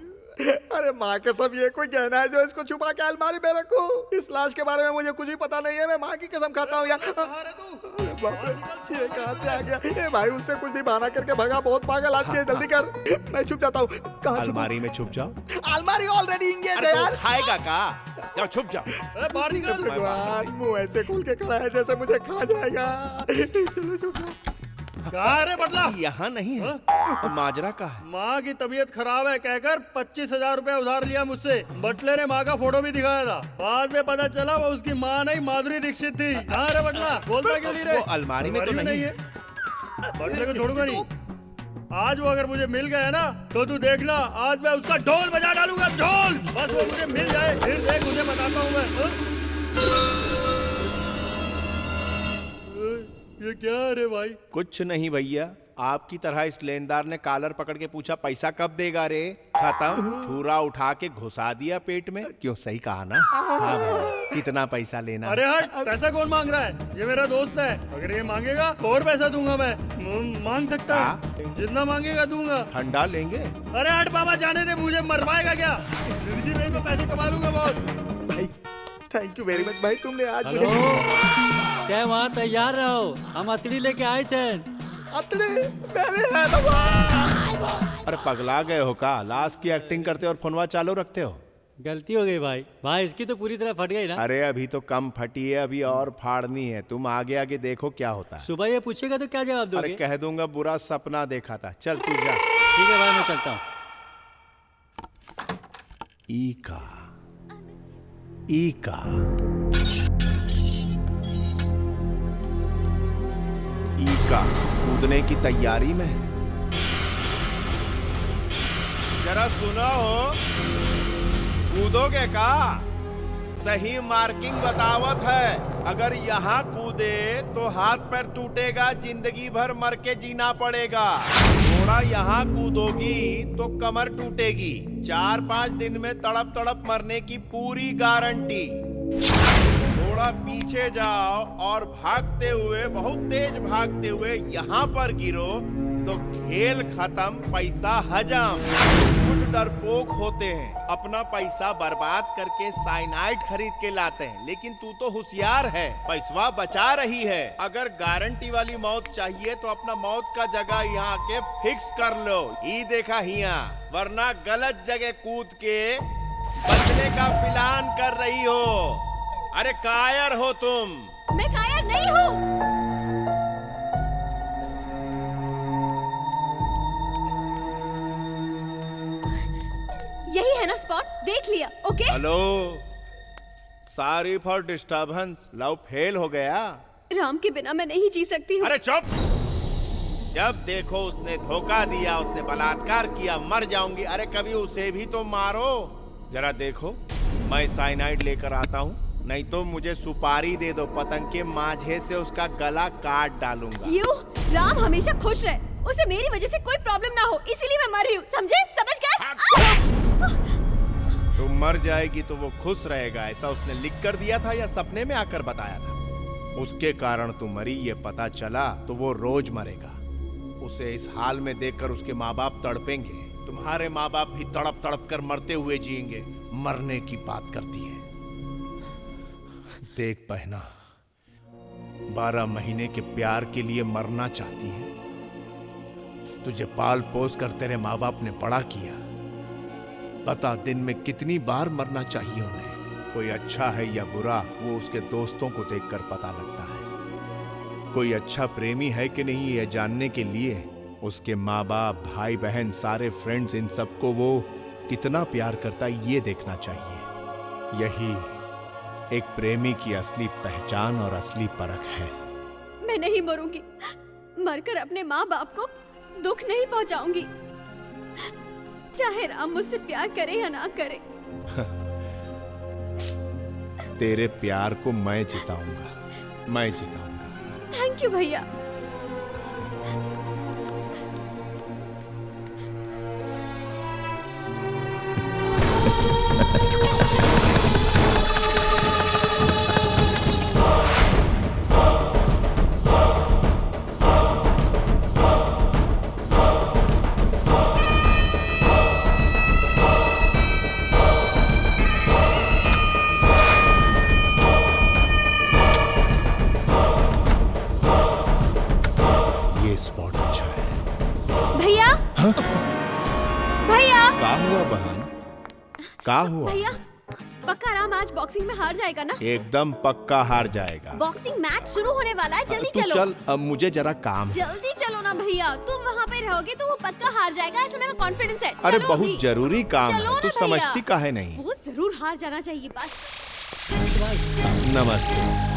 अरे माँ के सब ये कोई कहना है जो इसको छुपा के अलमारी में रखो? इस लाश के बारे में मुझे कुछ भी पता नहीं है, मैं माँ की कसम खाता हूँ यार। अरे बाप रे, ये कहाँ से आ गया? ए भाई उससे कुछ भी बहाना करके भगा, बहुत पागल आदमी है, जल्दी कर। मैं छुप जाता हूँ। कहाँ अलमारी में छुप जाओ। अलमारी ऑलरेडी इंगेज है यार। खाएगा का? जाओ छुप जाओ। भगवान, मुंह ऐसे खोल के खड़ा है जैसे मुझे खा जाएगा। चलो छुप जाओ। कहाँ रे बदला? यहाँ नहीं है। माजरा का है। माँ की तबीयत खराब है कहकर 25,000 रुपए उधार लिया मुझसे। बटले ने माँ का फोटो भी दिखाया था, बाद में पता चला वो उसकी माँ नहीं माधुरी दीक्षित थी। कहाँ रे बटला? बोलता क्यों नहीं रे? वो अलमारी में तो नहीं है। बटले को छोड़ूंगा नहीं। आज वो अगर मुझे मिल गया ना तो तू देखना, आज मैं उसका ढोल बजा डालूंगा, ढोल। बस वो मुझे मिल जाए, फिर देख मुझे बताता हूँ मैं। ये क्या है रे भाई? कुछ नहीं भैया, आपकी तरह इस लेनदार ने कॉलर पकड़ के पूछा पैसा कब देगा रे? खत्म, छुरा उठा के घुसा दिया पेट में। क्यों, सही कहा ना? हाँ भाई, कितना पैसा लेना? अरे हट, पैसा कौन मांग रहा है? ये मेरा दोस्त है, अगर ये मांगेगा तो और पैसा दूंगा मैं। मांग सकता है, जितना मांगेगा दूंगा। ठंडा लेंगे? अरे हट बाबा, जाने दे, मुझे मरवाएगा क्या? जिंदगी में तो पैसे कमा लूंगा बहुत। भाई थैंक यू वेरी मच भाई, तुमने आज मुझे। क्या वहाँ तैयार रहो, हम अतड़ी लेके आए थे। अतड़ी मेरे है भगवान। अरे पगला गए हो का? लाश की एक्टिंग करते और फोनवा चालू रखते हो। गलती हो गई भाई। भाई इसकी तो पूरी तरह फट गई ना। अरे अभी तो कम फटी है, अभी और फाड़नी है। तुम आगे आगे देखो क्या होता है। सुबह ये पूछेगा तो क्या जवाब दोगे? अरे कह दूंगा बुरा सपना देखा था। चल तू जा। ठीक है भाई, मैं चलता हूँ। ईका कूदने की तैयारी में है। जरा सुना हो, कूदोगे का? सही मार्किंग बतावत है, अगर यहाँ कूदे तो हाथ पैर टूटेगा, जिंदगी भर मर के जीना पड़ेगा। थोड़ा यहाँ कूदोगी तो कमर टूटेगी। 4-5 दिन में तड़प तड़प मरने की पूरी गारंटी। थोड़ा पीछे जाओ और भागते हुए, बहुत तेज भागते हुए यहाँ पर गिरो तो खेल खत्म, पैसा हजम। कुछ डरपोक होते हैं, अपना पैसा बर्बाद करके साइनाइड खरीद के लाते हैं, लेकिन तू तो होशियार है, पैसा बचा रही है। अगर गारंटी वाली मौत चाहिए तो अपना मौत का जगह यहाँ के फिक्स कर लो। ही देखा हिया, वरना गलत जगह कूद के बचने का प्लान कर रही हो। अरे कायर हो तुम। मैं कायर नहीं हूँ। यही है ना स्पॉट, देख लिया। Okay hello, sorry for disturbance. Love fail हो गया? राम के बिना मैं नहीं जी सकती हूँ। अरे चुप। जब देखो उसने धोखा दिया, उसने बलात्कार किया, मर जाऊंगी। अरे कभी उसे भी तो मारो। जरा देखो, मैं साइनाइड लेकर आता हूँ, नहीं तो मुझे सुपारी दे दो, पतंग के माझे से उसका गला काट डालूंगा। राम हमेशा खुश रहे। उसे मेरी वजह से कोई प्रॉब्लम ना हो, इसीलिए मैं मर रही हूँ, समझे? समझ गए? तू मर जाएगी तो वो खुश रहेगा, ऐसा उसने लिख कर दिया था या सपने में आकर बताया था? उसके कारण तू मरी ये पता चला तो वो रोज मरेगा। उसे इस हाल में देखकर उसके माँ बाप तड़पेंगे। तुम्हारे माँ बाप भी तड़प तड़प कर मरते हुए जिएंगे। मरने की बात करती है। देख बहना, 12 महीने के प्यार के लिए मरना चाहती है। तुझे पाल पोस कर तेरे माँ बाप ने बड़ा किया। बता दिन में कितनी बार मरना चाहिए उन्हें? कोई अच्छा है या बुरा वो उसके दोस्तों को देखकर पता लगता है। कोई अच्छा प्रेमी है कि नहीं ये जानने के लिए उसके माँ बाप, भाई बहन, सारे फ्रेंड्स, इन सबको वो कितना प्यार करता है ये देखना चाहिए। यही एक प्रेमी की असली पहचान और असली परख है। मैं नहीं मरूंगी, मरकर अपने माँ बाप को दुख नहीं पहुंचाऊंगी, चाहे राम मुझसे प्यार करे या ना करे। तेरे प्यार को मैं जिताऊंगा, मैं जिताऊंगा। थैंक यू भैया। ये स्पॉट अच्छा है। भैया, भैया, का हुआ बहन? का हुआ? भैया, पक्का राम आज बॉक्सिंग में हार जाएगा ना? एकदम पक्का हार जाएगा। बॉक्सिंग मैच शुरू होने वाला है, जल्दी तू चलो। चल, अब मुझे जरा काम है। जल्दी चलो ना भैया, तुम वहाँ पे रहोगे तो वो पक्का हार जाएगा, ऐसा मेरा कॉन्फिडेंस है। अरे चलो बहुत अभी। जरूरी काम चलो है, ना तू भैया। समझती काहे नहीं? वो जरूर हार जाना चाहिए बस। नमस्ते।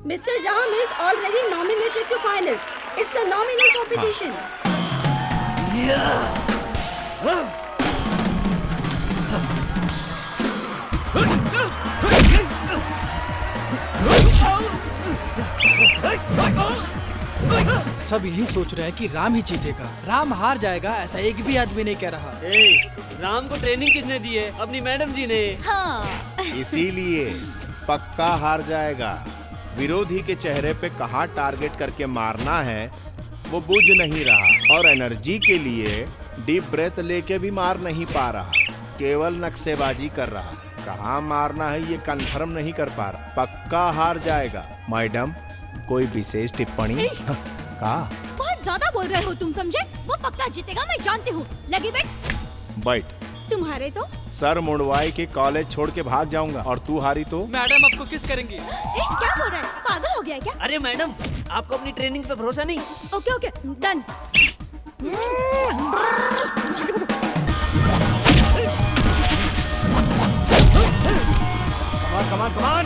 Mr. Ram is already nominated to finals. It's a nominal competition. सब यही सोच रहे हैं कि राम ही जीतेगा। राम हार जाएगा ऐसा एक भी आदमी नहीं कह रहा। राम को ट्रेनिंग किसने दी है? अपनी मैडम जी ने। हाँ। इसीलिए पक्का हार जाएगा। विरोधी के चेहरे पे कहाँ टारगेट करके मारना है वो बुझ नहीं रहा, और एनर्जी के लिए डीप ब्रेथ लेके भी मार नहीं पा रहा, केवल नक्शेबाजी कर रहा। कहाँ मारना है ये कंफर्म नहीं कर पा रहा। पक्का हार जाएगा। मैडम, कोई विशेष टिप्पणी? का? बहुत ज्यादा बोल रहे हो तुम, समझे? वो पक्का जीतेगा, मैं जानती हूँ। लगी बैठ। बैठ। तुम्हारे तो सर मुंडवाई के कॉलेज छोड़ के भाग जाऊंगा, और तू हारी तो? मैडम आपको किस करेंगी? क्या बोल रहा है? पागल हो गया क्या? अरे मैडम, आपको अपनी ट्रेनिंग पे भरोसा नहीं? Okay okay, done. Come on, come on, come on!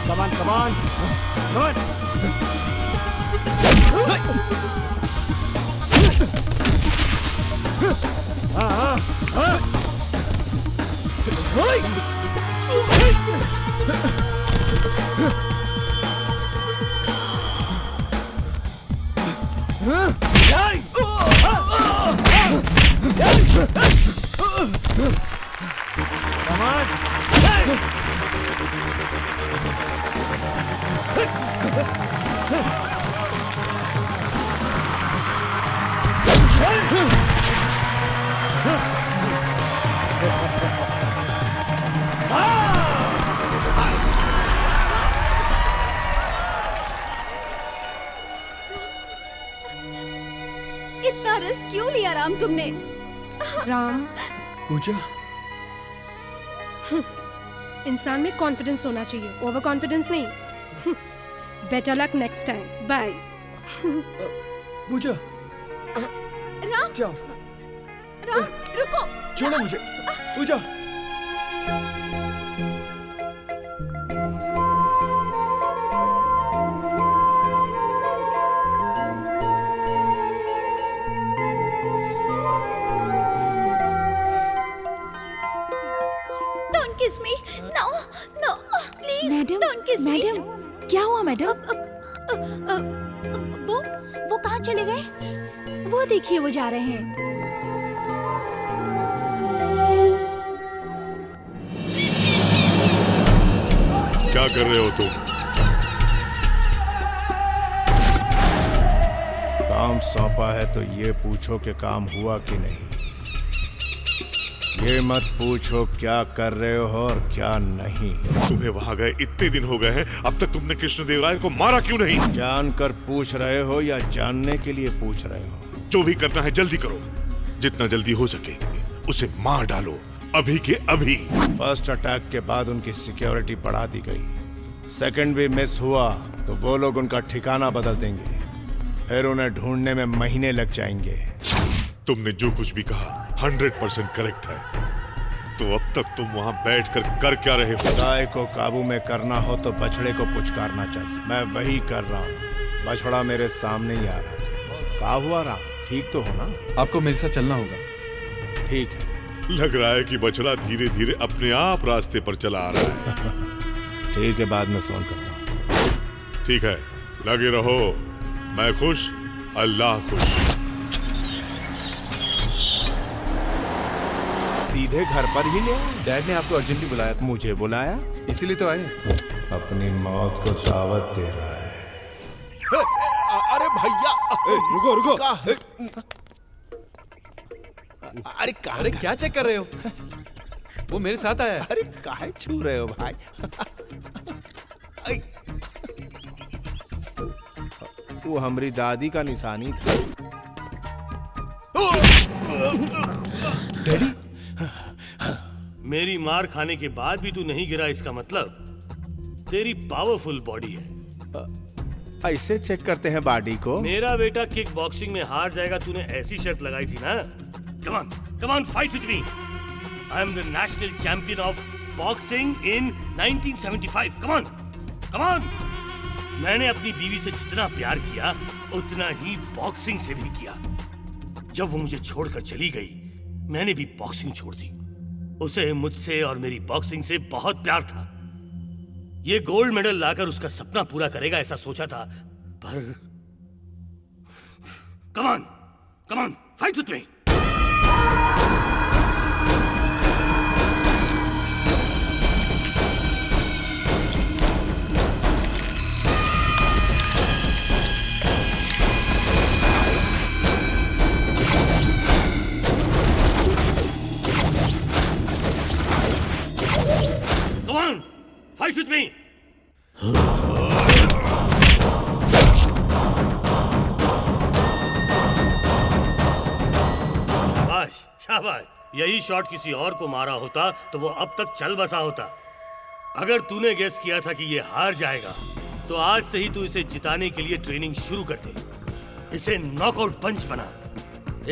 Come on, come on, come on! Come on! इतना रिस्क क्यों लिया राम तुमने? राम, पूजा, इंसान में कॉन्फिडेंस होना चाहिए, ओवर कॉन्फिडेंस नहीं। Better luck next time. Bye. Puja, Ram, जाओ। राम, रुको। छोड़ो मुझे। पूजा। Excuse me. मैडम, क्या हुआ मैडम? वो कहाँ चले गए? वो देखिए, वो जा रहे हैं। क्या कर रहे हो तुम? काम सौंपा है तो ये पूछो कि काम हुआ कि नहीं। ये मत पूछो क्या कर रहे हो और क्या नहीं। तुम्हें वहां गए इतने दिन हो गए हैं, अब तक तुमने कृष्णदेवराय को मारा क्यों नहीं? जानकर पूछ रहे हो या जानने के लिए पूछ रहे हो? जो भी करना है जल्दी करो, जितना जल्दी हो सके उसे मार डालो, अभी के अभी। फर्स्ट अटैक के बाद उनकी सिक्योरिटी बढ़ा दी गई, सेकंड भी मिस हुआ तो वो लोग उनका ठिकाना बदल देंगे, फिर उन्हें ढूंढने में महीने लग जाएंगे। तुमने जो कुछ भी कहा 100% करेक्ट है। तो अब तक तुम वहां बैठकर कर क्या रहे हो? गाय को काबू में करना हो तो बछड़े को पुचकारना चाहिए। मैं वही कर रहा हूँ। बछड़ा मेरे सामने ही आ रहा है। क्या हुआ राम, ठीक तो हो ना? आपको मेरे साथ चलना होगा। ठीक है। लग रहा है कि बछड़ा धीरे धीरे अपने आप रास्ते पर चला आ रहा है। ठीक है, बाद में फोन करता हूँ। ठीक है, लगे रहो। मैं खुश, अल्लाह खुश। सीधे घर पर ही ले आए? डैड ने आपको अर्जेंटली बुलाया था। मुझे बुलाया? इसीलिए तो आए। अपनी मौत को दावत दे रहा है। अरे भैया, रुको रुको। अरे क्या चेक कर रहे हो? वो मेरे साथ आया है। अरे काहे छू रहे हो भाई? वो हमारी दादी का निशानी था। डैडी, मेरी मार खाने के बाद भी तू नहीं गिरा, इसका मतलब तेरी पावरफुल बॉडी है। ऐसे चेक करते हैं बॉडी को? मेरा बेटा किक बॉक्सिंग में हार जाएगा, तूने ऐसी शर्त लगाई थी ना। Come on fight with me. I am the national champion of boxing in 1975। Come on. मैंने अपनी बीवी से जितना प्यार किया उतना ही बॉक्सिंग से भी किया। जब वो मुझे छोड़कर चली गई, मैंने भी बॉक्सिंग छोड़ दी। उसे मुझसे और मेरी बॉक्सिंग से बहुत प्यार था। ये गोल्ड मेडल लाकर उसका सपना पूरा करेगा ऐसा सोचा था, पर come on fight with me. Fight with me! शाबाश। यही शॉट किसी और को मारा होता तो वो अब तक चल बसा होता। अगर तूने गेस किया था कि ये हार जाएगा तो आज से ही तू इसे जिताने के लिए ट्रेनिंग शुरू कर दे। इसे नॉकआउट पंच बना।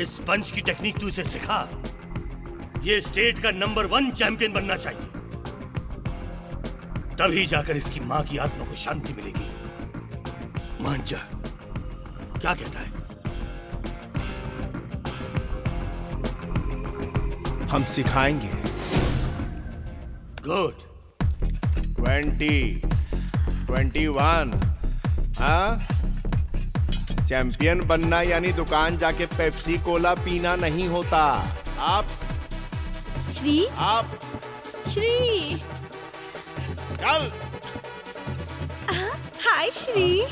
इस पंच की टेक्निक तू इसे सिखा। ये स्टेट का नंबर 1 चैंपियन बनना चाहिए, तभी जाकर इसकी मां की आत्मा को शांति मिलेगी। मान जा, क्या कहता है? हम सिखाएंगे। गुड। 20, 21। हाँ, चैंपियन बनना यानी दुकान जाके पेप्सी कोला पीना नहीं होता। आप श्री। चल। हाय श्री।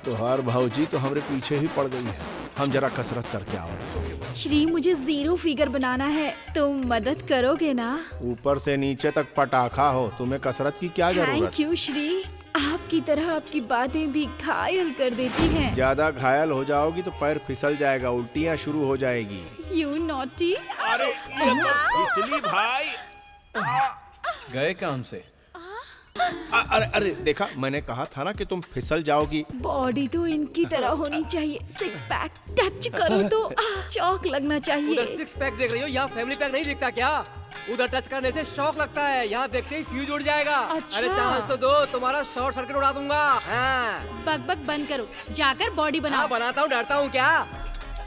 तुहार भाऊजी तो हमरे पीछे ही पड़ गई है। हम जरा कसरत करके आओ। श्री, मुझे 0 फिगर बनाना है, तुम मदद करोगे ना? ऊपर से नीचे तक पटाखा हो, तुम्हें कसरत की क्या जरूरत? Thank you Shri. आपकी तरह आपकी बातें भी घायल कर देती हैं। ज्यादा घायल हो जाओगी तो पैर फिसल जाएगा, उल्टियां शुरू हो जाएगी। You naughty. अरे इसलिए भाई गए काम से। अरे देखा, मैंने कहा था ना कि तुम फिसल जाओगी। बॉडी तो इनकी तरह होनी चाहिए, 6 पैक। टच करो तो चौक लगना चाहिए। उधर 6 पैक देख रही हो, यहाँ फैमिली पैक नहीं दिखता क्या? उधर टच करने से शॉक लगता है, यहाँ देखते ही फ्यूज उड़ जाएगा। अच्छा। अरे चांस तो दो, तुम्हारा शॉर्ट सर्किट उड़ा दूंगा। हाँ। बक बक बंद करो, जाकर बॉडी बनाओ। बनाता हूँ, डरता हूँ क्या?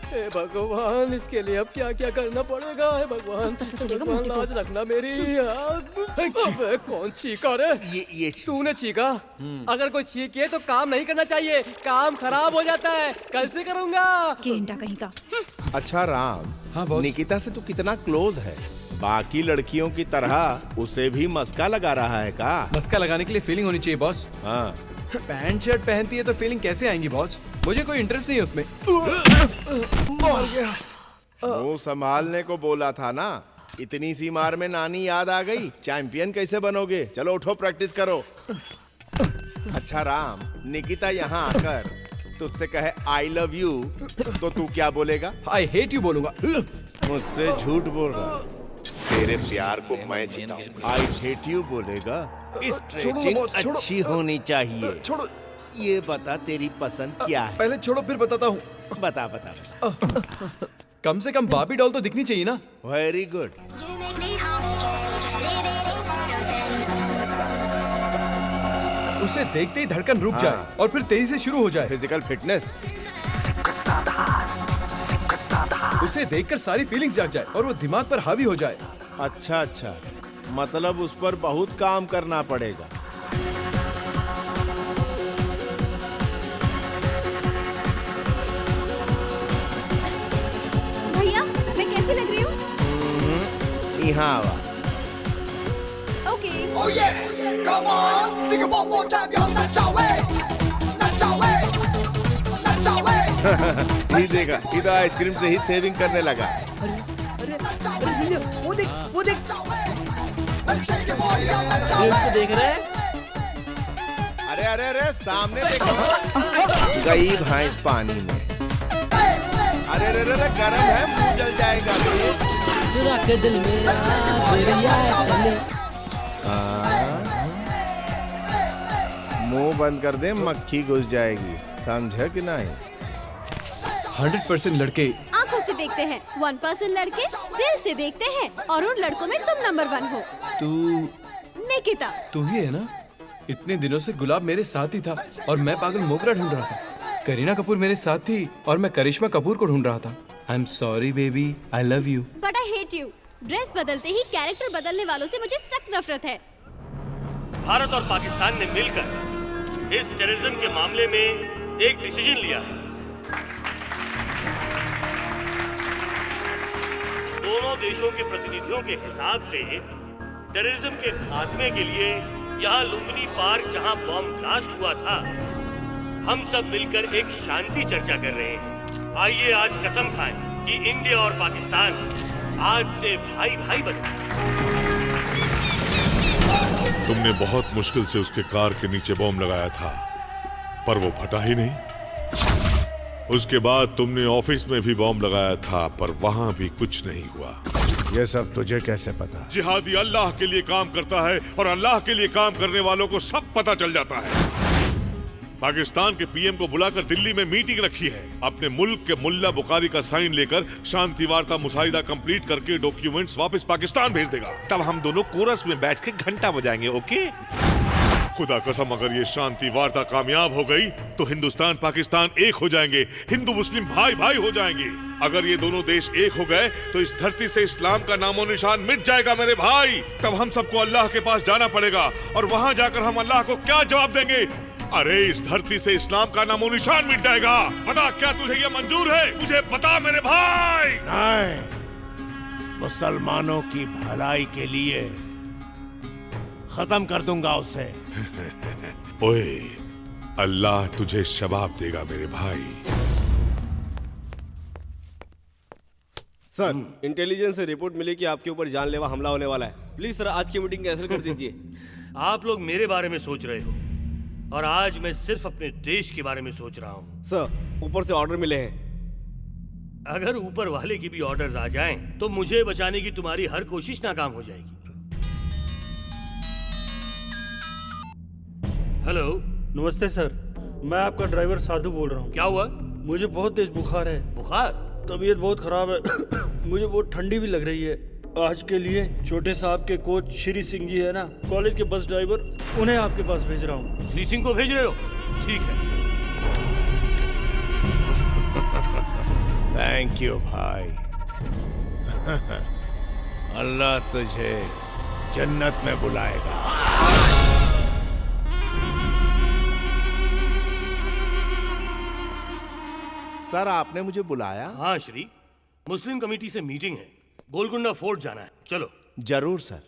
हे भगवान, इसके लिए अब क्या क्या करना पड़ेगा? हे भगवान, भगवान लाज रखना मेरी। अबे कौन चीखा रे? ये तूने चीखा? अगर कोई चीखे तो काम नहीं करना चाहिए, काम खराब हो जाता है। कल से करूंगा। गेंडा कहीं का। अच्छा राम, हाँ बॉस। निकिता से तू कितना क्लोज है? बाकी लड़कियों की तरह उसे भी मस्का लगा रहा है का? मस्का लगाने के लिए फीलिंग होनी चाहिए बॉस। हाँ। पैंट शर्ट पहनती है तो फीलिंग कैसे आएंगी बॉस? मुझे कोई इंटरेस्ट नहीं है उसमें। मुंह संभालने को बोला था ना। इतनी सी मार में नानी याद आ गई। चैंपियन कैसे बनोगे? चलो उठो, प्रैक्टिस करो। अच्छा राम, निकिता यहाँ आकर तुझसे कहे आई लव यू तो तू क्या बोलेगा? आई हेट यू बोलूंगा। मुझसे झूठ बोल रहा है। तेरे प्यार को मैं जिताऊं। आई हेट यू बोलेगा? स्ट्रेचिंग अच्छी होनी चाहिए। छोड़ो। ये बता तेरी पसंद क्या है? पहले छोड़ो फिर बताता हूँ। बता बता बता। कम से कम बाबी डॉल तो दिखनी चाहिए ना। Very good. उसे देखते ही धड़कन रुक जाए और फिर तेजी से शुरू हो जाए। Physical fitness. उसे देखकर सारी फीलिंग्स जाग जाए और वो दिमाग पर हावी हो जाए। अच्छा अच्छा, मतलब उस पर बहुत काम करना पड़ेगा। भैया, मैं कैसी लग रही हूँ? यहाँ आवा। Okay. Oh yeah, come on, sing it one more time, yo, let's away, let's away, let's away. ये देखा, ये तो आइसक्रीम से ही सेविंग करने लगा। वो देख, वो देख। ये उसको देख रहे हैं? अरे अरे अरे, सामने देखो। गई भैंस पानी में। अरे अरे अरे, गरम है, मुंह जल जाएगा। चुरा के दिल मेरा दरिया चले। मुंह बंद कर दे, मक्खी घुस जाएगी। समझा कि नहीं? 100% लड़के आंखों से देखते हैं, 1% लड़के दिल से देखते हैं, और उन लड़कों में तुम नंबर 1 हो। निकिता। तू ही है ना? इतने दिनों से गुलाब मेरे साथ ही था और मैं पागल मोगरा ढूंढ रहा था। करीना कपूर मेरे साथ थी और मैं करिश्मा कपूर को ढूंढ रहा था। I am sorry baby, I love you. But I hate you. Dress बदलते ही कैरेक्टर बदलने वालों से मुझे सख्त नफरत है। भारत और पाकिस्तान ने मिलकर इस टेररिज्म के मामले में एक डिसीजन लिया है। दोनों देशों के प्रतिनिधियों के हिसाब से टेररिज्म के खात्मे के लिए यहाँ लुम्बिनी पार्क जहाँ बॉम्ब ब्लास्ट हुआ था, हम सब मिलकर एक शांति चर्चा कर रहे हैं। आइए आज कसम खाएं कि इंडिया और पाकिस्तान आज से भाई भाई बने। तुमने बहुत मुश्किल से उसके कार के नीचे बॉम्ब लगाया था, पर वो फटा ही नहीं। उसके बाद तुमने ऑफिस में भी बॉम्ब लगाया था, पर वहां भी कुछ नहीं हुआ। ये सब तुझे कैसे पता? जिहादी अल्लाह के लिए काम करता है और अल्लाह के लिए काम करने वालों को सब पता चल जाता है। पाकिस्तान के पीएम को बुलाकर दिल्ली में मीटिंग रखी है। अपने मुल्क के मुल्ला बुखारी का साइन लेकर शांति वार्ता मुसाहिदा कंप्लीट करके डॉक्यूमेंट्स वापस पाकिस्तान भेज देगा। तब हम दोनों कोरस में बैठ के घंटा बजाएंगे। ओके? खुदा कसम, अगर ये शांति वार्ता कामयाब हो गई तो हिंदुस्तान पाकिस्तान एक हो जाएंगे, हिंदू मुस्लिम भाई भाई हो जाएंगे। अगर ये दोनों देश एक हो गए तो इस धरती से इस्लाम का नामो निशान मिट जाएगा मेरे भाई। तब हम सबको अल्लाह के पास जाना पड़ेगा और वहां जाकर हम अल्लाह को क्या जवाब देंगे? अरे इस धरती से इस्लाम का नामो निशान मिट जाएगा। बता, क्या तुझे ये मंजूर है? मुझे बता मेरे भाई। नहीं, मुसलमानों की भलाई के लिए खत्म कर दूंगा उसे। ओए, अल्लाह तुझे शबाब देगा मेरे भाई। सर, इंटेलिजेंस से रिपोर्ट मिली कि आपके ऊपर जानलेवा हमला होने वाला है। प्लीज सर, आज की मीटिंग कैंसिल कर दीजिए। आप लोग मेरे बारे में सोच रहे हो और आज मैं सिर्फ अपने देश के बारे में सोच रहा हूँ। सर, ऊपर से ऑर्डर मिले हैं। अगर ऊपर वाले की भी ऑर्डर्स आ जाएं, तो मुझे बचाने की तुम्हारी हर कोशिश नाकाम हो जाएगी। हेलो। नमस्ते सर, मैं आपका ड्राइवर साधु बोल रहा हूँ। क्या हुआ? मुझे बहुत तेज बुखार है। बुखार? तबीयत बहुत खराब है। मुझे बहुत ठंडी भी लग रही है। आज के लिए छोटे साहब के कोच श्री सिंह जी है ना, कॉलेज के बस ड्राइवर, उन्हें आपके पास भेज रहा हूँ। श्री सिंह को भेज रहे हो? ठीक है। थैंक यू भाई। अल्लाह तुझे जन्नत में बुलाएगा। सर आपने मुझे बुलाया? हाँ श्री, मुस्लिम कमेटी से मीटिंग है, गोलकुंडा फोर्ट जाना है, चलो। जरूर सर।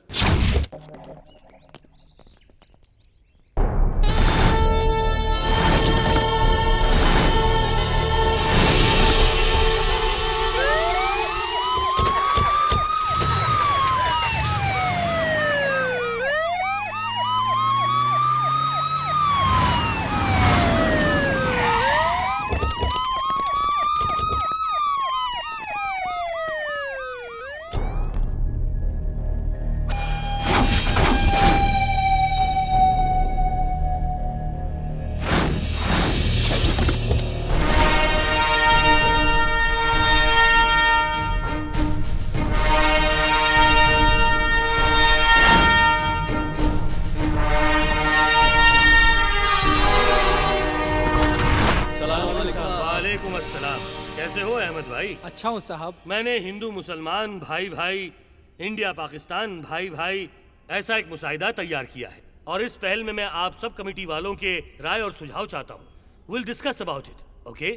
कैसे हो अहमद भाई? अच्छा हूँ साहब। मैंने हिंदू मुसलमान भाई भाई, इंडिया पाकिस्तान भाई भाई ऐसा एक मुसाहिदा तैयार किया है और इस पहल में मैं आप सब कमेटी वालों के राय और सुझाव चाहता हूँ। Will discuss about it, okay?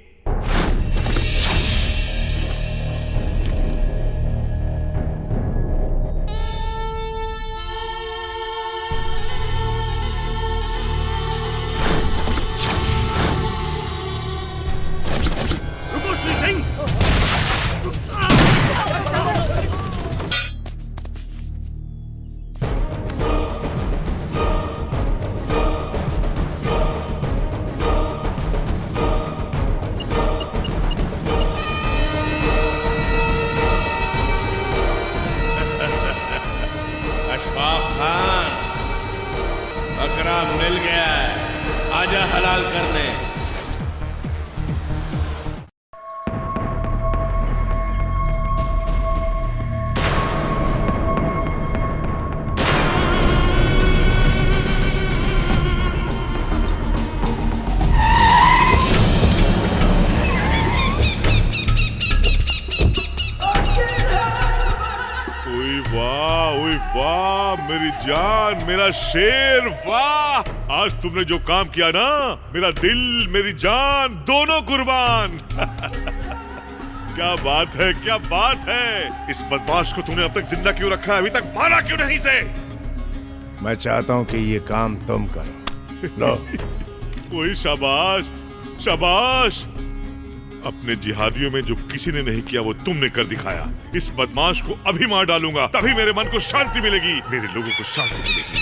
मिल गया है, आजा हलाल करने। वाह मेरी जान, मेरा शेर, वाह! आज तुमने जो काम किया ना, मेरा दिल मेरी जान दोनों कुर्बान। क्या बात है, क्या बात है। इस बदमाश को तूने अब तक जिंदा क्यों रखा है? अभी तक मारा क्यों नहीं से? मैं चाहता हूँ कि ये काम तुम करो। लो। वही, शाबाश शाबाश। अपने जिहादियों में जो किसी ने नहीं किया वो तुमने कर दिखाया। इस बदमाश को अभी मार डालूंगा, तभी मेरे मन को शांति मिलेगी, मेरे लोगों को शांति मिलेगी।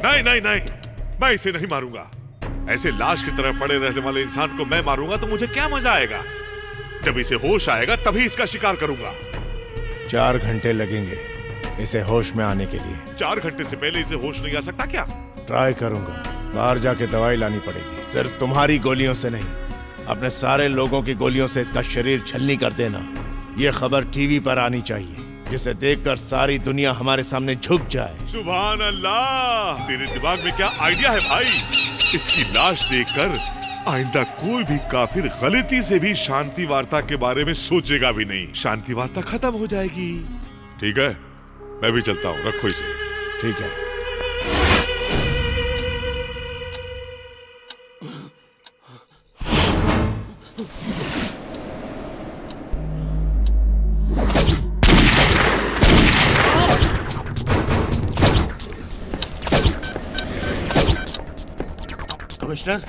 नहीं नहीं नहीं, मैं इसे नहीं मारूंगा। ऐसे लाश की तरह पड़े रहने वाले इंसान को मैं मारूंगा तो मुझे क्या मजा आएगा? जब इसे होश आएगा तभी इसका शिकार करूंगा। 4 घंटे लगेंगे इसे होश में आने के लिए। 4 घंटे से पहले इसे होश नहीं आ सकता क्या? ट्राई करूंगा। बाहर जाके दवाई लानी पड़ेगी। सिर्फ तुम्हारी गोलियों से नहीं, अपने सारे लोगों की गोलियों से इसका शरीर छलनी कर देना। ये खबर टीवी पर आनी चाहिए, जिसे देखकर सारी दुनिया हमारे सामने झुक जाए। सुभान अल्लाह, तेरे दिमाग में क्या आइडिया है भाई? इसकी लाश देखकर आइंदा कोई भी काफिर गलती से भी शांति वार्ता के बारे में सोचेगा भी नहीं। शांति वार्ता खत्म हो जाएगी। ठीक है, मैं भी चलता हूँ, रखो इसे। ठीक है। कमिश्नर,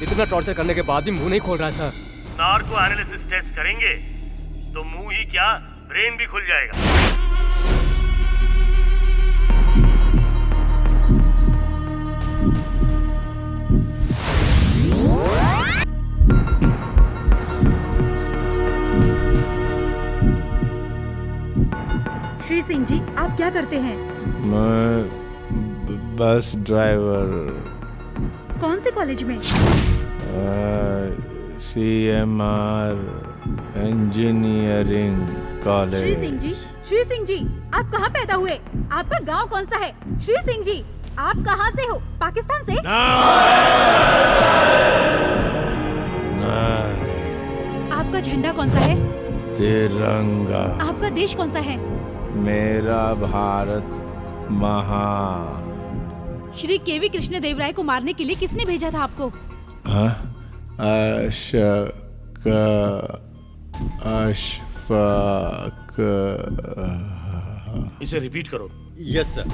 इतना टॉर्चर करने के बाद भी मुंह नहीं खोल रहा है सर। नार्को एनालिसिस टेस्ट करेंगे तो मुंह ही क्या, ब्रेन भी खुल जाएगा। श्री सिंह जी, आप क्या करते हैं? मैं बस ड्राइवर। कौन से कॉलेज में? CMR engineering Shri Singh college. जी, श्री सिंह जी, आप कहाँ पैदा हुए? आपका गांव कौन सा है? श्री सिंह जी, आप कहाँ से हो? पाकिस्तान से? आपका झंडा कौन सा है? तिरंगा। आपका देश कौन सा है? मेरा भारत महान। श्री केवी कृष्णदेवराय को मारने के लिए किसने भेजा था आपको? अशक, अशफाक। इसे रिपीट करो। Yes sir.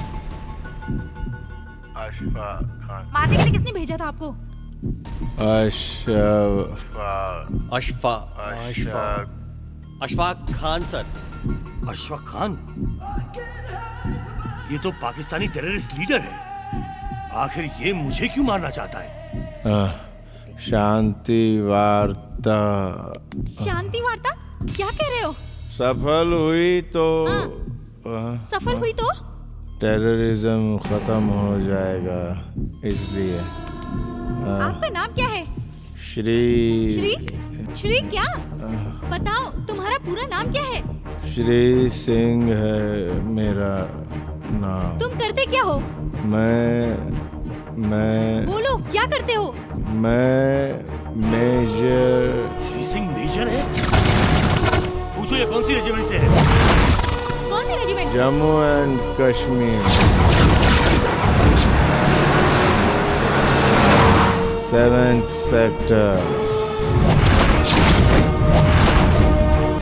अशफाक खान। मारने के लिए किसने भेजा था आपको? अशफाक खान सर। अशफाक खान? ये तो पाकिस्तानी टेररिस्ट लीडर है। आखिर ये मुझे क्यों मारना चाहता है? शांति वार्ता। शांति वार्ता? क्या कह रहे हो? सफल हुई तो सफल हुई तो टेररिज्म खत्म हो जाएगा, इसलिए आपका नाम क्या है? श्री श्री श्री क्या? बताओ, तुम्हारा पूरा नाम क्या है? श्री सिंह है मेरा नाम। तुम करते क्या हो? मैं बोलो, क्या करते हो? मैं मेजर। श्री सिंह मेजर है? पूछो ये कौन सी रेजिमेंट से है? कौन सी regiment? Jammu and Kashmir, 7th sector.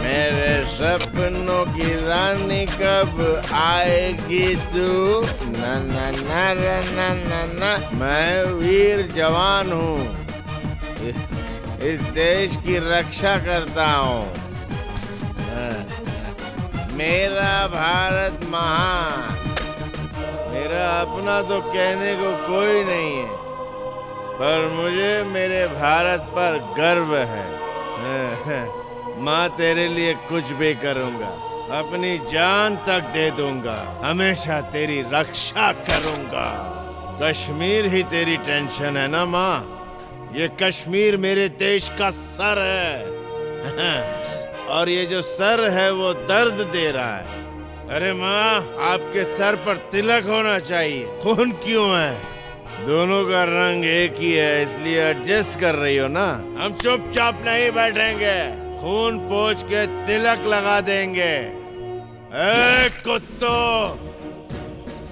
मेरे सपनों की रानी कब आएगी तू? ना ना ना ना ना ना। मैं वीर जवान हूँ, इस देश की रक्षा करता हूँ। मेरा भारत महान। मेरा अपना तो कहने को कोई नहीं है, पर मुझे मेरे भारत पर गर्व है। माँ, तेरे लिए कुछ भी करूँगा, अपनी जान तक दे दूंगा, हमेशा तेरी रक्षा करूँगा। कश्मीर ही तेरी टेंशन है ना माँ? ये कश्मीर मेरे देश का सर है और ये जो सर है वो दर्द दे रहा है। अरे माँ, आपके सर पर तिलक होना चाहिए। खून क्यों है? दोनों का रंग एक ही है, इसलिए एडजस्ट कर रही हो ना? हम चुपचाप नहीं बैठेंगे, खून पोंछ के तिलक लगा देंगे। ए कुत्तों,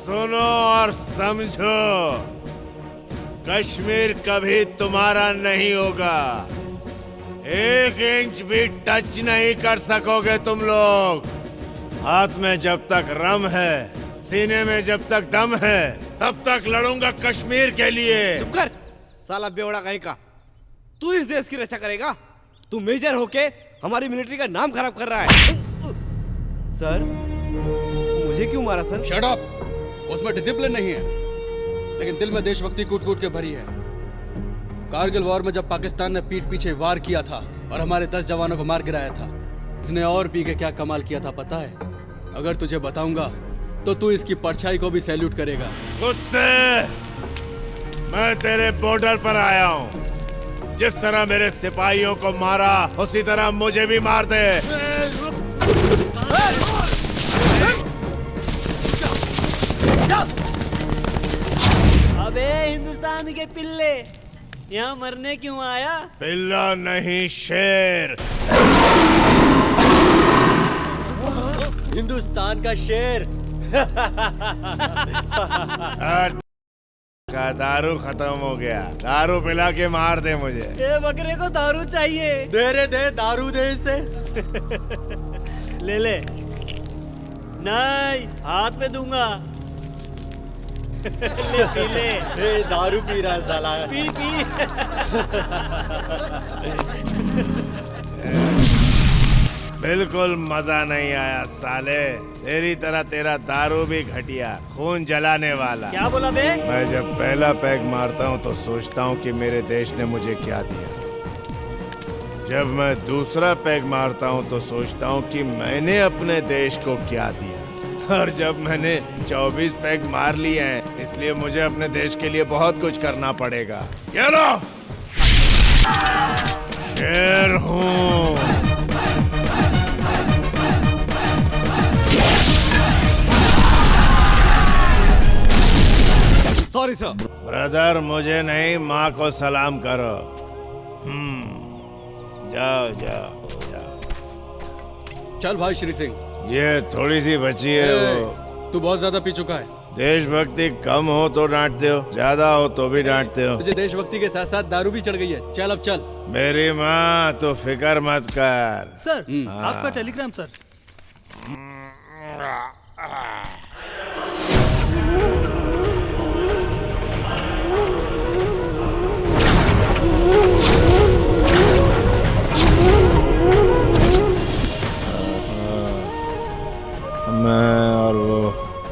सुनो और समझो, कश्मीर कभी तुम्हारा नहीं होगा। 1 इंच भी टच नहीं कर सकोगे तुम लोग। हाथ में जब तक रम है, सीने में जब तक दम है, तब तक लड़ूंगा कश्मीर के लिए। चुप कर, साला बेवड़ा कहीं का। तू इस देश की रक्षा करेगा? तू मेजर होके हमारी मिलिट्री का नाम खराब कर रहा है। सर, मुझे क्यों मारा सर? Shut up. उसमें डिसिप्लिन नहीं है, लेकिन दिल में देशभक्ति कूट कूट के भरी है। कारगिल वॉर में जब पाकिस्तान ने पीठ पीछे वार किया था और हमारे 10 जवानों को मार गिराया था, इसने और पी के क्या कमाल किया था पता है? अगर तुझे बताऊंगा तो तू इसकी परछाई को भी सैल्यूट करेगा। कुत्ते, मैं तेरे बॉर्डर पर आया हूँ। जिस तरह मेरे सिपाहियों को मारा, उसी तरह मुझे भी मार दे। अबे हिंदुस्तान के पिल्ले, यहाँ मरने क्यों आया? पिल्ला नहीं, शेर। हिंदुस्तान का शेर। का दारू खत्म हो गया, दारू पिला के मार दे मुझे। ये बकरे को दारू चाहिए। दे दारू दे इसे। ले ले। नहीं, हाथ में दूंगा। ले पी ले। ए, दारू पी रहा है साला। P P. बिल्कुल मजा नहीं आया साले। तेरी तरह तेरा दारू भी घटिया, खून जलाने वाला। क्या बोला बे? मैं जब पहला पैग मारता हूँ तो सोचता हूँ कि मेरे देश ने मुझे क्या दिया। जब मैं दूसरा पैग मारता हूँ तो सोचता हूँ कि मैंने अपने देश को क्या दिया। और जब मैंने 24 पैग मार लिए हैं, इसलिए मुझे अपने देश के लिए बहुत कुछ करना पड़ेगा। ये लो, शेर हूँ। Sorry sir. ब्रदर, मुझे नहीं, माँ को सलाम करो। जाओ जाओ जाओ। चल भाई श्री सिंह, ये थोड़ी सी बची है वो। तू बहुत ज्यादा पी चुका है। देशभक्ति कम हो तो डांटते हो, ज्यादा हो तो भी डांटते हो। तुझे देशभक्ति के साथ साथ दारू भी चढ़ गई है। चल अब चल। मेरी माँ, तो फिक्र मत कर। सर, आपका टेलीग्राम सर। मैं और वो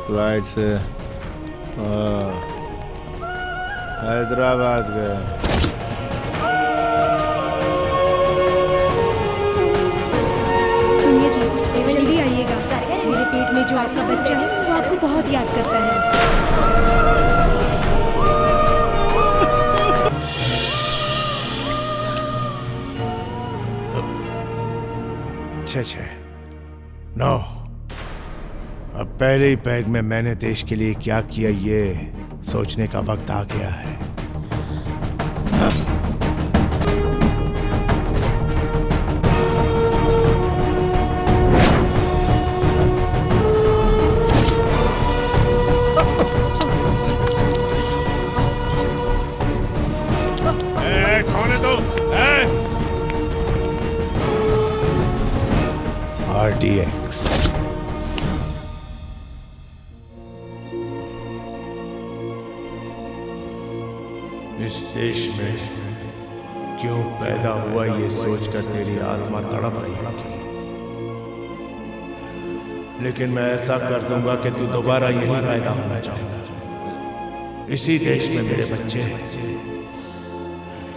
फ्लाइट से हैदराबाद गए। सुनिए जी, जल्दी आइएगा। मेरे पेट में जो आपका बच्चा है वो आपको बहुत याद करता है। छः 9। अब पहले ही पैग में मैंने देश के लिए क्या किया ये सोचने का वक्त आ गया है। खोने दो। RDX। इस देश में क्यों पैदा हुआ ये सोचकर तेरी आत्मा तड़प रही होगी, लेकिन मैं ऐसा कर दूंगा कि तू दोबारा यहीं पैदा होना चाहेगा। इसी देश में मेरे बच्चे हैं।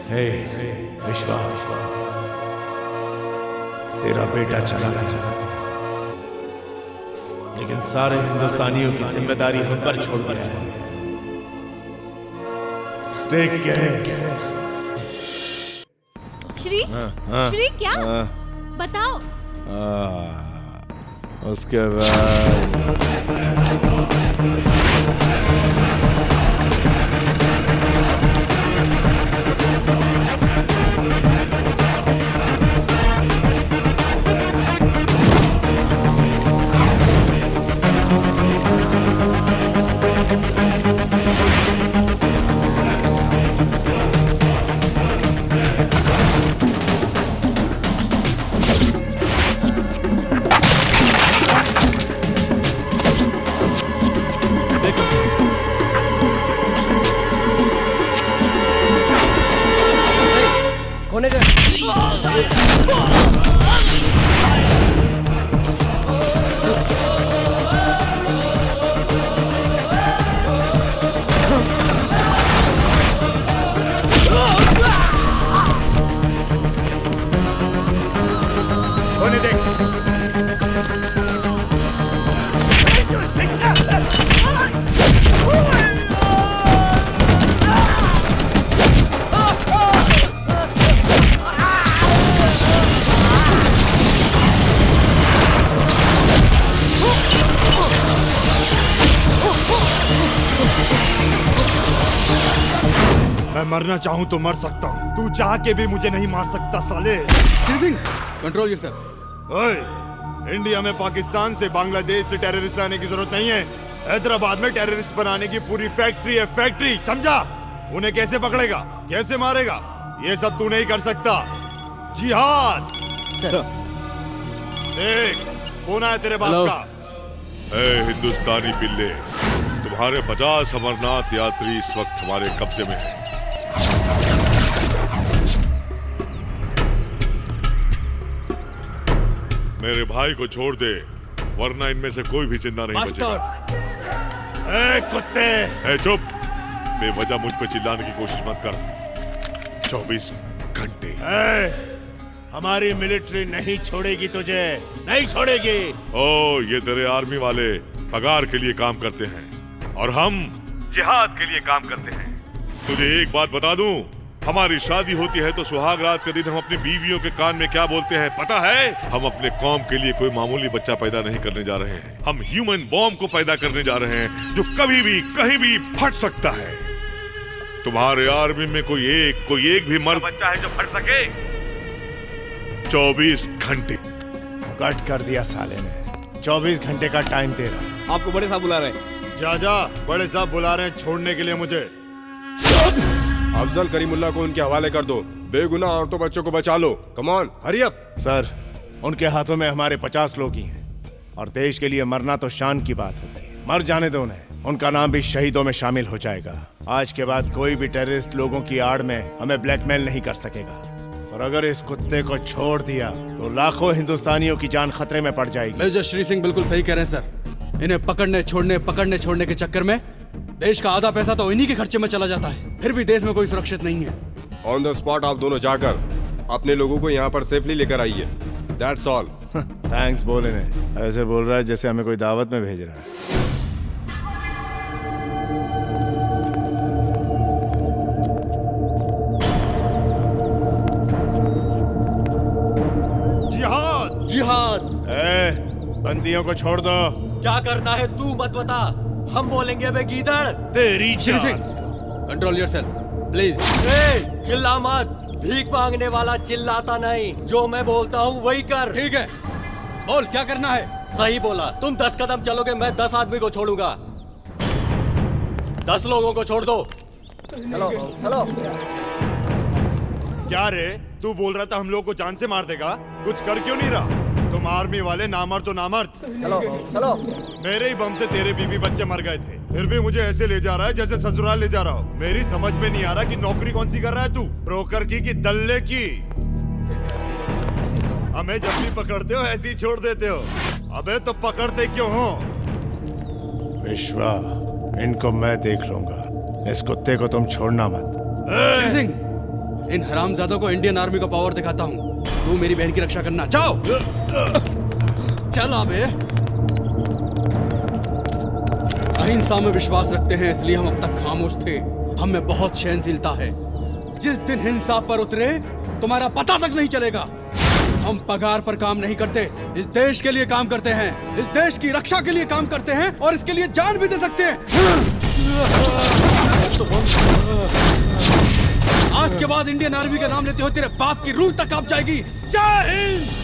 हे विश्वास, तेरा बेटा चला गया, लेकिन सारे हिंदुस्तानियों की जिम्मेदारी हम पर छोड़ दिया है। Take care. श्री, श्री क्या? बताओ। उसके बाद होने दे। होने दे। मैं मरना चाहूं तो मर सकता हूं, तू चाह के भी मुझे नहीं मार सकता साले। Shri Singh, control yourself. ओए, इंडिया में पाकिस्तान से बांग्लादेश से टेररिस्ट लाने की जरूरत नहीं है। हैदराबाद में टेररिस्ट बनाने की पूरी फैक्ट्री है, फैक्ट्री, समझा? उन्हें कैसे पकड़ेगा, कैसे मारेगा, ये सब तू नहीं कर सकता। जिहाद। देख, कौन है तेरे बाप का? ए हिंदुस्तानी पिल्ले, तुम्हारे 50 अमरनाथ यात्री इस वक्त हमारे कब्जे में हैं। मेरे भाई को छोड़ दे, वरना इनमें से कोई भी जिंदा नहीं बचेगा। ए कुत्ते! ए चुप! बेवजह मुझ पे चिल्लाने की कोशिश मत कर। 24 घंटे। हमारी मिलिट्री नहीं छोड़ेगी तुझे, नहीं छोड़ेगी। ओ, ये तेरे आर्मी वाले पगार के लिए काम करते हैं और हम जिहाद के लिए काम करते हैं। तुझे एक बात बता दूं, हमारी शादी होती है तो सुहाग रात के दिन हम अपनी बीवियों के कान में क्या बोलते हैं पता है? हम अपने कौम के लिए कोई मामूली बच्चा पैदा नहीं करने जा रहे हैं, हम ह्यूमन बॉम्ब को पैदा करने जा रहे हैं जो कभी भी कहीं भी फट सकता है। तुम्हारे आर्मी में कोई एक भी मर्द बच्चा है जो फट सके? 24 घंटे कट कर दिया साले ने। 24 घंटे का टाइम दे रहा। आपको बड़े साहब बुला रहे हैं। जा बड़े साहब बुला रहे हैं छोड़ने के लिए मुझे। अफजल करीमुल्लाह को उनके हवाले कर दो, बेगुनाह औरतों बच्चों को बचा लो। Come on, hurry up. Sir, उनके हाथों में हमारे 50 लोग ही हैं और देश के लिए मरना तो शान की बात होती है। मर जाने दो उन्हें, उनका नाम भी शहीदों में शामिल हो जाएगा। आज के बाद कोई भी टेररिस्ट लोगों की आड़ में हमें ब्लैकमेल नहीं कर सकेगा। और अगर इस कुत्ते को छोड़ दिया तो लाखों हिंदुस्तानियों की जान खतरे में पड़ जाएगी। मेजर श्री सिंह बिल्कुल सही कह रहे हैं सर। इन्हें पकड़ने छोड़ने के चक्कर में देश का आधा पैसा तो इन्हीं के खर्चे में चला जाता है, फिर भी देश में कोई सुरक्षित नहीं है। ऑन द स्पॉट आप दोनों जाकर अपने लोगों को यहाँ पर सेफली लेकर आइए। That's all. थैंक्स बोले ने, ऐसे बोल रहा है जैसे हमें कोई दावत में भेज रहा है। जिहाद। बंदियों को छोड़ दो। क्या करना है तू मत बता, हम बोलेंगे बे गीदड़। तेरी Shri Singh, control yourself please. चिल्ला मत, भीख मांगने वाला चिल्लाता नहीं, जो मैं बोलता हूँ वही कर। ठीक है, बोल क्या करना है। सही बोला, तुम 10 कदम चलोगे मैं 10 आदमी को छोड़ूंगा। 10 लोगों को छोड़ दो। चलो चलो। क्या रे, तू बोल रहा था हम लोग को जान से मार देगा, कुछ कर क्यों नहीं रहा? तुम आर्मी वाले नामर्द तो नामर्द। चलो चलो। मेरे ही बम से तेरे बीवी बच्चे मर गए थे, फिर भी मुझे ऐसे ले जा रहा है जैसे ससुराल ले जा रहा हो। मेरी समझ में नहीं आ रहा कि नौकरी कौन सी कर रहा है तू, ब्रोकर की कि दल्ले की? हमें जब भी पकड़ते हो ऐसे ही छोड़ देते हो। अबे तो पकड़ते क्यों हो? विश्वा, इनको मैं देख लूंगा, इस कुत्ते को तुम छोड़ना मत। श्री सिंह, इन हरामजादों को इंडियन आर्मी का पावर दिखाता हूँ। तू मेरी बहन की रक्षा करना। जाओ चल अबे। अहिंसा में विश्वास रखते हैं इसलिए हम अब तक खामोश थे। हम में बहुत सहनशीलता है। जिस दिन हिंसा पर उतरे तुम्हारा पता तक नहीं चलेगा। हम पगार पर काम नहीं करते, इस देश के लिए काम करते हैं, इस देश की रक्षा के लिए काम करते हैं और इसके लिए जान भी दे सकते हैं। आज के बाद इंडियन आर्मी का नाम लेते हो तेरे बाप की रूह तक कांप जाएगी। जय हिंद।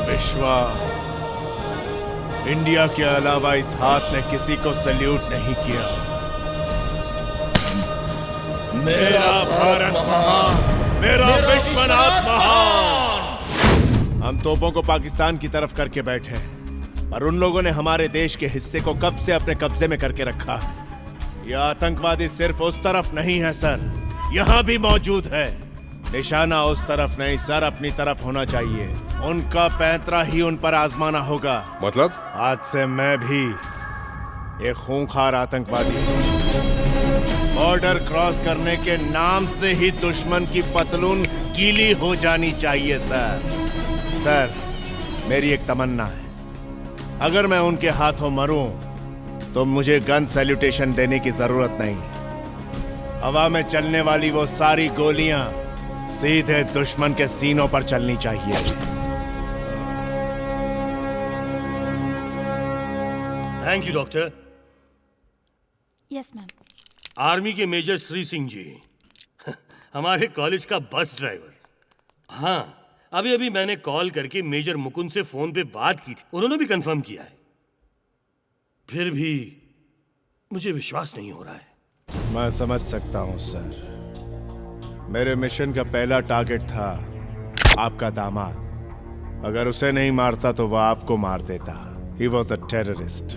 विश्वा, इंडिया के अलावा इस हाथ ने किसी को सल्यूट नहीं किया। मेरा भारत महान, मेरा विश्वनाथ महान। हम तोपों को पाकिस्तान की तरफ करके बैठे हैं, पर उन लोगों ने हमारे देश के हिस्से को कब से अपने कब्जे में करके रखा। यह आतंकवादी सिर्फ उस तरफ नहीं है सर, यहाँ भी मौजूद है। निशाना उस तरफ नहीं सर, अपनी तरफ होना चाहिए। उनका पैंतरा ही उन पर आजमाना होगा। मतलब? आज से मैं भी एक खूंखार आतंकवादी हूँ। बॉर्डर क्रॉस करने के नाम से ही दुश्मन की पतलून गीली हो जानी चाहिए सर। सर, मेरी एक तमन्ना है, अगर मैं उनके हाथों मरूं तो मुझे गन सैल्यूटेशन देने की जरूरत नहीं। हवा में चलने वाली वो सारी गोलियां सीधे दुश्मन के सीनों पर चलनी चाहिए। Thank you doctor. Yes ma'am. Army के मेजर श्री सिंह जी, हमारे कॉलेज का बस ड्राइवर। हाँ, अभी अभी मैंने कॉल करके मेजर मुकुंद से फोन पे बात की थी, उन्होंने भी कंफर्म किया है। फिर भी मुझे विश्वास नहीं हो रहा है। मैं समझ सकता हूं सर। मेरे मिशन का पहला टारगेट था आपका दामाद। अगर उसे नहीं मारता तो वह आपको मार देता। He was a terrorist।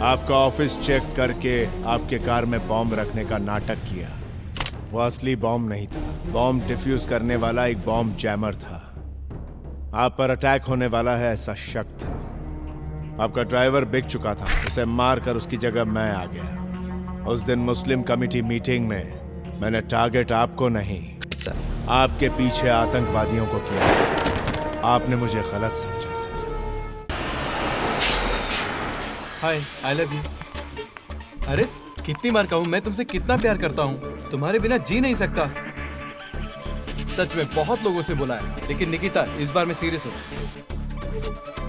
आपका ऑफिस चेक करके आपके कार में बॉम्ब रखने का नाटक किया। वो असली बॉम्ब नहीं था, बॉम्ब डिफ्यूज करने वाला एक बॉम्ब जैमर था। आप पर अटैक होने वाला है ऐसा शक था। आपका ड्राइवर बिक चुका था, उसे मारकर उसकी जगह मैं आ गया। उस दिन मुस्लिम कमेटी मीटिंग में मैंने टारगेट आपको नहीं, आपके पीछे आतंकवादियों को किया। आपने मुझे गलत समझा sir. Hi, I love you. अरे कितनी बार कहूँ मैं तुमसे कितना प्यार करता हूँ, तुम्हारे बिना जी नहीं सकता। सच में बहुत लोगों से बोला है, लेकिन निकिता इस बार मैं सीरियस हूँ।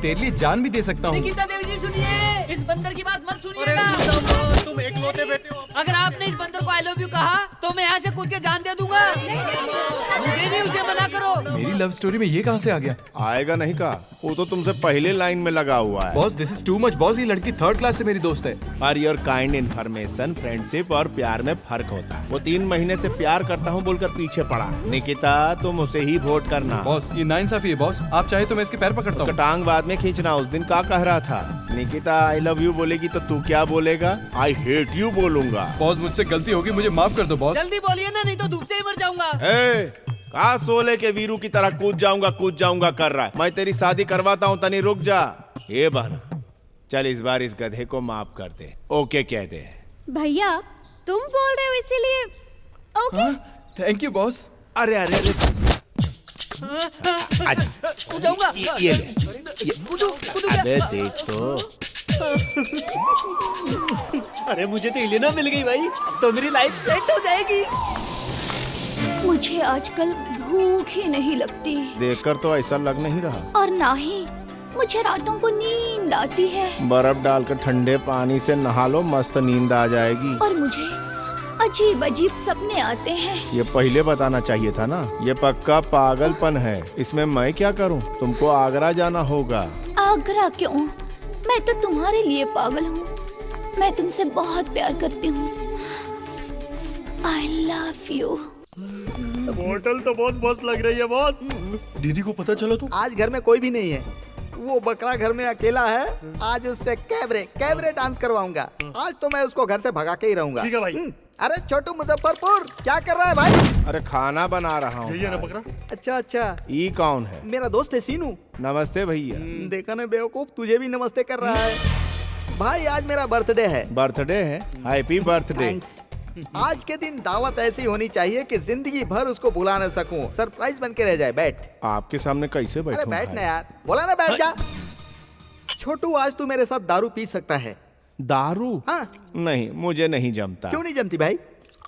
तेरे लिए जान भी दे सकता हूँ। निकिता देवी जी सुनिए, इस बंदर की बात मत सुनिएगा। तुम एकलौते बेटे हो। अगर आपने इस बंदर को आई लव यू कहा तो मैं यहाँ से कूद के जान दे दूंगा। मुझे नहीं उसे मना करो। मेरी लव स्टोरी में ये कहाँ से आ गया? आएगा नहीं कहा, वो तो तुमसे पहले लाइन में लगा हुआ है। Boss this is too much boss, ये लड़की 3rd क्लास से मेरी दोस्त है। For your kind information, friendship और प्यार में फर्क होता है। वो 3 महीने से प्यार करता हूँ बोलकर पीछे पड़ा। निकिता तुम उसे ही वोट करना। बॉस ये नाइंसाफी है बॉस, आप चाहे तो मैं इसके पैर पकड़ता हूँ। टांग बाद में खींचना। उस दिन क्या कह रहा था? निकिता आई लव यू बोलेगी तो तू क्या बोलेगा? आई हेट यू बोलूंगा। बॉस मुझसे गलती होगी, मुझे माफ कर दो बॉस। जल्दी बोलिए ना, नहीं तो धूप से ही मर जाऊंगा। का सोले के वीरू की तरह कूद जाऊंगा कर रहा है। मैं तेरी शादी करवाता हूँ, तनी रुक जा। ये बहना चल इस बार इस गधे को माफ कर दे। ओके कह दे। भैया तुम बोल रहे हो इसीलिए ओके। Thank you boss. अरे अरे अरे जाऊंगा। ये अबे देख तो। अरे मुझे तो इलेना मिल गई भाई, तो मेरी लाइफ सेट हो जाएगी। मुझे आजकल भूख ही नहीं लगती देखकर तो ऐसा लग नहीं रहा। और ना ही मुझे रातों को नींद आती है। बर्फ डालकर ठंडे पानी से नहा लो, मस्त नींद आ जाएगी। और मुझे अजीब अजीब सपने आते हैं। ये पहले बताना चाहिए था ना। ये पक्का पागलपन है, इसमें मैं क्या करूं? तुमको आगरा जाना होगा। आगरा क्यों? मैं तो तुम्हारे लिए पागल हूँ। मैं तुमसे बहुत प्यार करती हूँ। I love you। बोतल तो बहुत मस्त लग रही है बॉस। दीदी को पता चला तो? आज घर में कोई भी नहीं है, वो बकरा घर में अकेला है। आज उससे कैबरे डांस करवाऊंगा। आज तो मैं उसको घर से भगा के ही रहूंगा। ठीक है भाई। अरे छोटू मुजफ्फरपुर क्या कर रहा है भाई? अरे खाना बना रहा हूँ। यही है ना बकरा? अच्छा अच्छा। ये कौन है? मेरा दोस्त है सीनू। नमस्ते भैया। देखा ना बेवकूफ, तुझे भी नमस्ते कर रहा है। भाई आज मेरा बर्थडे है। बर्थडे है? Happy birthday. आज के दिन दावत ऐसी होनी चाहिए कि जिंदगी भर उसको भुला न सकूं। सरप्राइज बन के रह जाए। बैठ। आपके सामने कैसे बैठूं? अरे बैठ ना यार, बोला ना बैठ जा। छोटू आज तू मेरे साथ दारू पी सकता है। दारू? हाँ। नहीं, मुझे नहीं जमता। क्यों नहीं जमती भाई?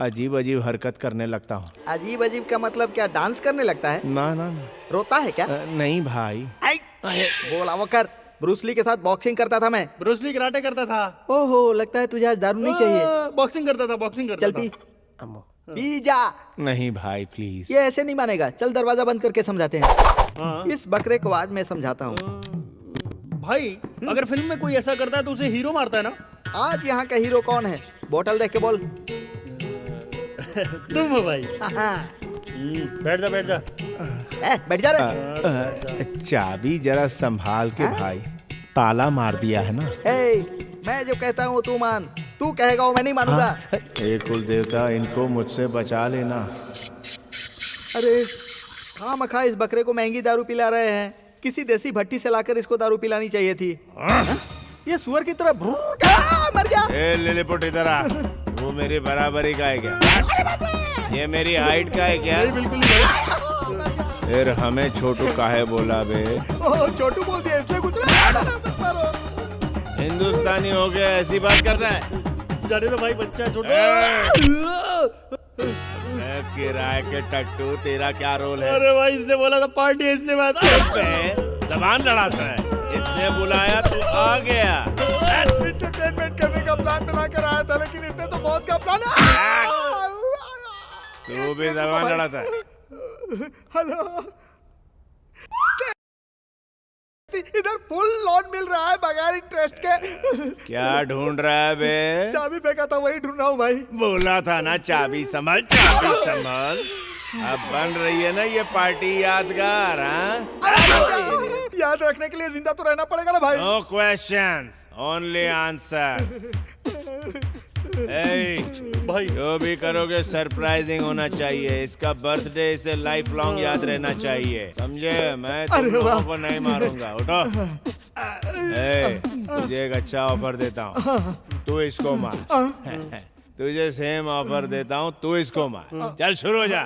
अजीब अजीब हरकत करने लगता हूँ। अजीब अजीब का मतलब क्या? डांस करने लगता है? ना ना ना। रोता है क्या? नहीं भाई। बोला वो कर। ब्रूसली के साथ बॉक्सिंग करता था मैं। ब्रूसली कराटे करता था। ओहो, लगता है तुझे आज दारू नहीं चाहिए। बॉक्सिंग करता था, बॉक्सिंग करता चल था। पी जा। नहीं भाई प्लीज। ये ऐसे नहीं मानेगा। चल दरवाजा बंद करके समझाते हैं। इस बकरे को आज मैं समझाता हूँ। भाई अगर फिल्म में कोई ऐसा करता है तो उसे हीरो मारता है ना? आज यहाँ का हीरो कौन है? बोतल देख के बोल। तुम हो भाई। बैठ जा बैठ जा। बैठ जा रे। चाबी जरा संभाल के भाई, ताला मार दिया है ना। मैं जो कहता हूँ तू मान, तू कहेगा वो मैं नहीं मानूंगा। हे कुल देवता, इनको मुझसे बचा लेना। अरे खामखा इस बकरे को महंगी दारू पिला रहे हैं। किसी देसी भट्टी से लाकर इसको दारू पिलानी चाहिए थी। ये सुअर की तरह मर गया। लिलीपुट इधर आ। वो मेरी बराबरी का है क्या? ये मेरी हाइट का है क्या? बिल्कुल नहीं। फिर हमें छोटू काहे बोला बे? छोटू बोल दिया इसलिए कुछ। हिंदुस्तानी हो गया ऐसी बात करता है? जाने दो भाई, बच्चा है छोटा। किराए के टट्टू, तेरा क्या रोल है? अरे भाई इसने बोला था पार्टी है, इसने बात जबान लड़ाता है। इसने बुलाया तो आ गया। एंटरटेनमेंट करने का प्लान बना कर आया था, लेकिन इसने तो बहुत का प्लान। तू भी जबान लड़ाता है। हेलो, इधर फुल लोन मिल रहा है बगैर इंटरेस्ट के। क्या ढूंढ रहा है बे? चाबी फेंका था वही ढूंढ रहा हूँ भाई। बोला था ना चाबी संभाल, चाबी संभाल। अब बन रही है ना ये पार्टी यादगार, हाँ? याद रखने के लिए जिंदा तो रहना पड़ेगा ना भाई। No questions, only answers. भाई जो भी करोगे सरप्राइजिंग होना चाहिए। इसका बर्थडे इसे लाइफ लॉन्ग याद रहना चाहिए, समझे? मैं तुम लोगों को नहीं मारूंगा। उठो। तुझे एक अच्छा ऑफर देता हूँ, तू इसको मार। तुझे सेम ऑफर देता हूँ, तू इसको मार। चल शुरू हो जा।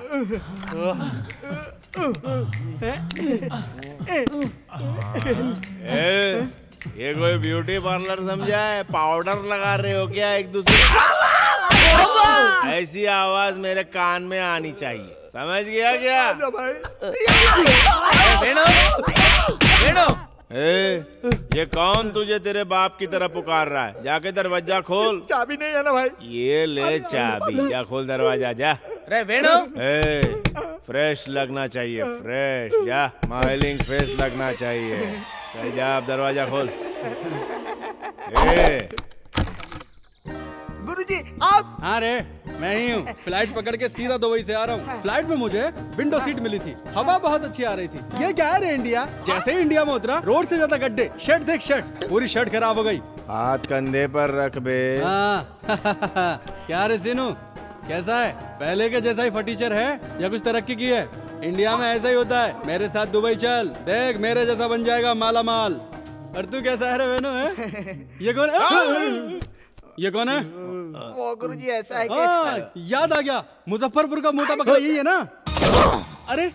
ये कोई ब्यूटी पार्लर समझा है? पाउडर लगा रहे हो क्या एक दूसरे? ऐसी आवाज मेरे कान में आनी चाहिए, समझ गया क्या? ये कौन तुझे तेरे बाप की तरफ पुकार रहा है? जाके दरवाजा खोल। चाबी नहीं है ना भाई? ये ले चाबी, जा खोल दरवाजा जा। अरे वेणु, फ्रेश लगना चाहिए, फ्रेश। जा, स्माइलिंग फेस लगना चाहिए। चल जा, अब दरवाजा खोल। गुरुजी आप? हाँ रे, मैं ही हूँ। फ्लाइट पकड़ के सीधा दुबई से आ रहा हूँ। फ्लाइट में मुझे विंडो सीट मिली थी, हवा बहुत अच्छी आ रही थी। ये क्या है रे इंडिया? जैसे ही इंडिया में उतरा, रोड से ज्यादा गड्ढे। शर्ट देख, शर्ट पूरी शर्ट खराब हो गई। हाथ कंधे पर रख बे। हाँ। क्या रे सीनू, कैसा है? पहले के जैसा ही फटीचर है या कुछ तरक्की की है? इंडिया में ऐसा ही होता है। मेरे साथ दुबई चल, देख मेरे जैसा बन जाएगा माला माल। और तू कैसा है रे वेनु? है ये कौन है? ये कौन है? वो गुरुजी ऐसा है कि याद आ गया, मुजफ्फरपुर का मोटा बकरा यही है ना? अरे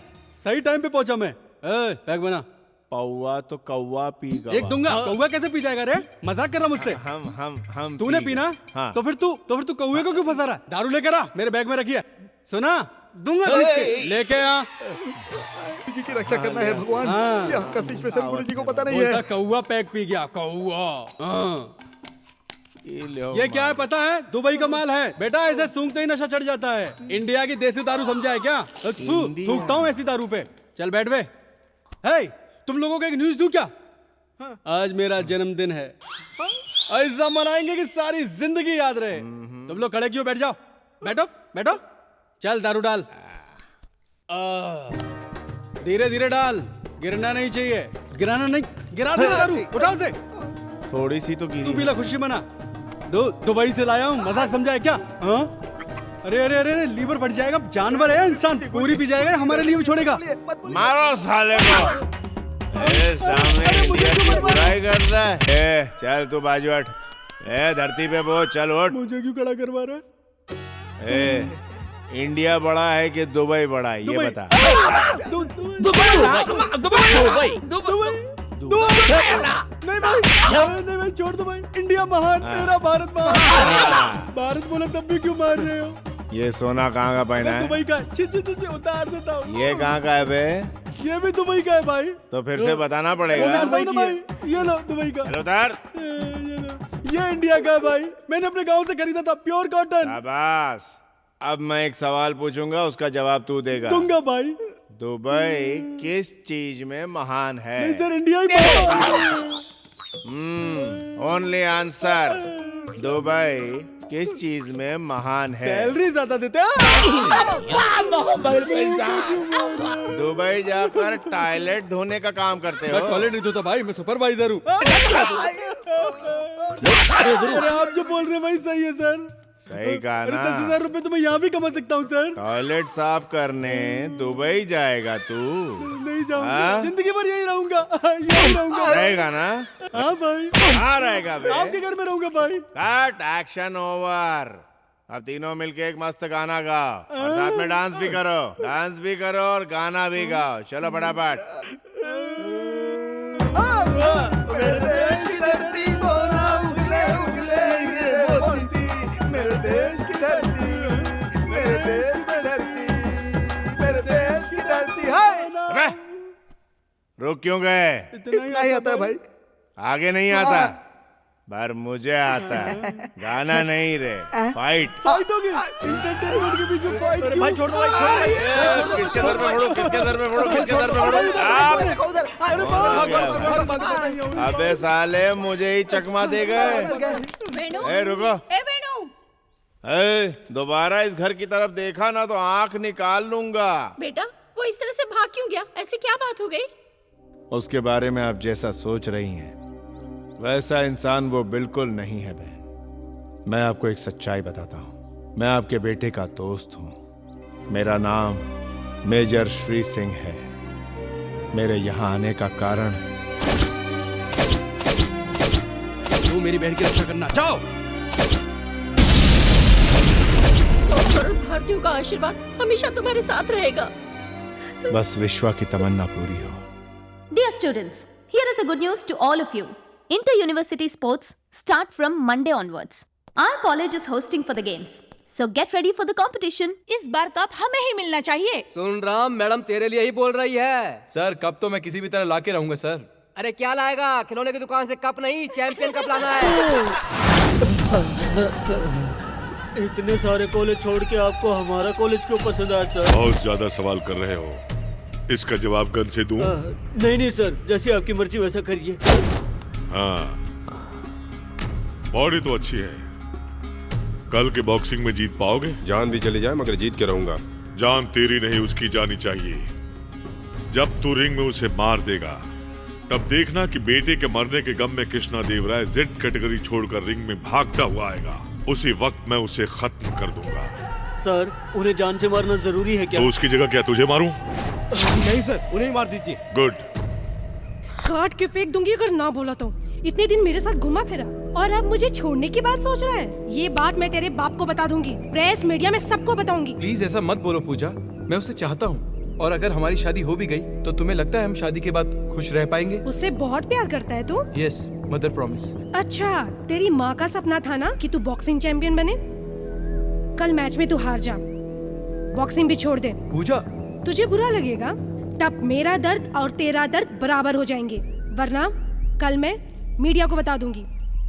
सही टाइम पे पहुंचा मैं। पैक बना। पौवा तो कौवा पीगा। एक दूंगा। कौवा कैसे पी जाएगा रे? मजाक कर रहा मुझसे? हम तूने पीना? हाँ। तो फिर तू कौवे को क्यों फंसा रहा? दारू लेकर आ, मेरे बैग में रखिए। सुना? दूंगा लेके आ। जी की रक्षा करना है भगवान। ये आपका सिचुएशन गुरुजी को पता नहीं है। कौवा पैक पी गया, कौवा। ये क्या है पता है? दुबई का माल है बेटा, ऐसे सूंघते ही नशा चढ़ जाता है। इंडिया की देसी दारू समझा है क्या? थूकता हूँ ऐसी दारू पे। चल बैठ बे। हे, तुम लोगों को एक न्यूज दूं क्या? आज मेरा जन्मदिन है, ऐसा मनाएंगे कि सारी जिंदगी याद रहे। तुम लोग खड़े क्यों? बैठ जाओ, बैठो बैठो। चल दारू डाल, धीरे धीरे डाल, गिरना नहीं चाहिए। गिराना नहीं, गिरा दे दारू, उठाओ से। थोड़ी सी तो गिरी। तू पीला, खुशी मना। दुबई से लाया हूँ, मजाक समझा है क्या? हाँ? अरे अरे अरे, लीवर बढ़ जाएगा। जानवर है इंसान, पूरी पी जाएगा, हमारे लिए भी छोड़ेगा। मारो साले को। सामने इंडिया की बुराई करता है। चल तू बाजू हट। धरती पे वो चल उठ। मुझे क्यों खड़ा करवा रहा है? इंडिया बड़ा है कि दुबई बड़ा है, ये बता। नहीं भाई, छोड़ दो भाई। इंडिया महान, मेरा भारत महान। भारत बोले तब भी क्यों मार रहे हो? ये सोना कहाँ का पहना है? दुबई का। उतार देता हूँ। ये कहाँ का है बे? ये भी दुबई का है भाई। तो फिर से बताना पड़ेगा। ये लो दुबई का। उतार। ये इंडिया का है भाई, मैंने अपने गांव से खरीदा था, प्योर कॉटन। शाबाश। अब मैं एक सवाल पूछूंगा, उसका जवाब तू देगा। दूंगा भाई। दुबई किस चीज में महान है? नहीं सर, इंडिया ही महान। Only answer. दुबई किस चीज में महान है? सैलरी ज्यादा देते हैं। दुबई जाकर टॉयलेट धोने का काम करते हो? मैं टॉयलेट नहीं धोता भाई, मैं सुपरवाइजर हूँ। अरे आप जो बोल रहे हैं भाई सही है सर। सही कहा ना। 10,000 रुपए तो मैं यहाँ भी कमा सकता हूँ सर। टॉयलेट साफ करने दुबई जाएगा तू? नहीं जाऊंगा, जिंदगी भर यही रहूंगा। यही रहूंगा। रहेगा ना? हाँ भाई। कहाँ रहेगा बे? आपके घर में रहूंगा भाई। Cut, action over. अब तीनों मिलके एक मस्त गाना गाओ और साथ में डांस भी करो। डांस भी करो और गाना भी गाओ। चलो फटाफट। मेरे देश की धरती सोना उगले उगले गिरे मोती। मेरे देश की धरती, मेरे देश की धरती, मेरे देश की धरती है। रुक क्यों गए? इतना ही आता है भाई। आगे नहीं आता? पर मुझे आता है। गाना नहीं रे, फाइट। फाइट होगी। एंटरटेनमेंट के बीच में फाइट क्यों? भाई छोड़ दो भाई। किसके सर पे फोड़ो? किसके सर पे फोड़ो? किसके सर पे फोड़ो? अबे साले, मुझे ही चकमा दे गए। वेणु, रुको। वेणु, दोबारा इस घर की तरफ देखा ना तो आंख निकाल लूंगा। बेटा वो इस तरह से भाग क्यों गया? ऐसी क्या बात हो गई? उसके बारे में आप जैसा सोच रही हैं वैसा इंसान वो बिल्कुल नहीं है बहन। मैं आपको एक सच्चाई बताता हूँ। मैं आपके बेटे का दोस्त हूँ। मेरा नाम मेजर श्री सिंह है। मेरे यहाँ आने का कारण तू मेरी बहन की रक्षा करना। जाओ। भारतीयों का आशीर्वाद हमेशा तुम्हारे साथ रहेगा। बस विश्वा की तमन्ना पूरी हो। Dear students, here is a good news to all of you. Inter-university sports start from Monday onwards. Our college is hosting for the games. So get ready for the competition. इस बार कप हमें ही मिलना चाहिए। सुन राम, मैडम तेरे लिए ही बोल रही है। सर कप तो मैं किसी भी तरह लाके रहूंगा सर। अरे क्या लाएगा? खिलौने की दुकान से कप नहीं, चैंपियन कप लाना है। इतने सारे कॉलेज छोड़ के आपको हमारा कॉलेज क्यों पसंद आया सर? बहुत ज्यादा सवाल कर रहे हो। इसका जवाब गन से दूं? नहीं सर, जैसे आपकी मर्जी वैसा करिए। हाँ, बॉडी तो अच्छी है। कल के बॉक्सिंग में जीत पाओगे? जान भी चली जाए मगर जीत के रहूंगा। जान तेरी नहीं उसकी जानी चाहिए। जब तू रिंग में उसे मार देगा तब देखना कि बेटे के मरने के गम में कृष्णा देव राय जेड कैटेगरी छोड़कर रिंग में भागता हुआ आएगा। उसी वक्त मैं उसे खत्म कर दूंगा। सर उन्हें जान से मारना जरूरी है क्या? तो उसकी जगह क्या तुझे मारूं? नहीं सर, उन्हें ही मार दीजिए। गुड। काट के फेंक दूंगी अगर ना बोला तो। इतने दिन मेरे साथ घुमा फिरा और अब मुझे छोड़ने की बात सोच रहा है। ये बात मैं तेरे बाप को बता दूंगी, प्रेस मीडिया में सबको बताऊंगी। प्लीज ऐसा मत बोलो पूजा, मैं उसे चाहता हूँ और अगर हमारी शादी हो भी गई तो तुम्हें लगता है हम शादी के बाद खुश रह पाएंगे? उससे बहुत प्यार करता है तू? Yes, mother promise. अच्छा, तेरी माँ का सपना था ना कि तू बॉक्सिंग चैंपियन बने। कल मैच में तू हार जा, बॉक्सिंग भी छोड़ दे। पूजा तुझे बुरा लगेगा, तब मेरा दर्द और तेरा दर्द बराबर हो जाएंगे। वरना कल मैं मीडिया को बता दूंगी,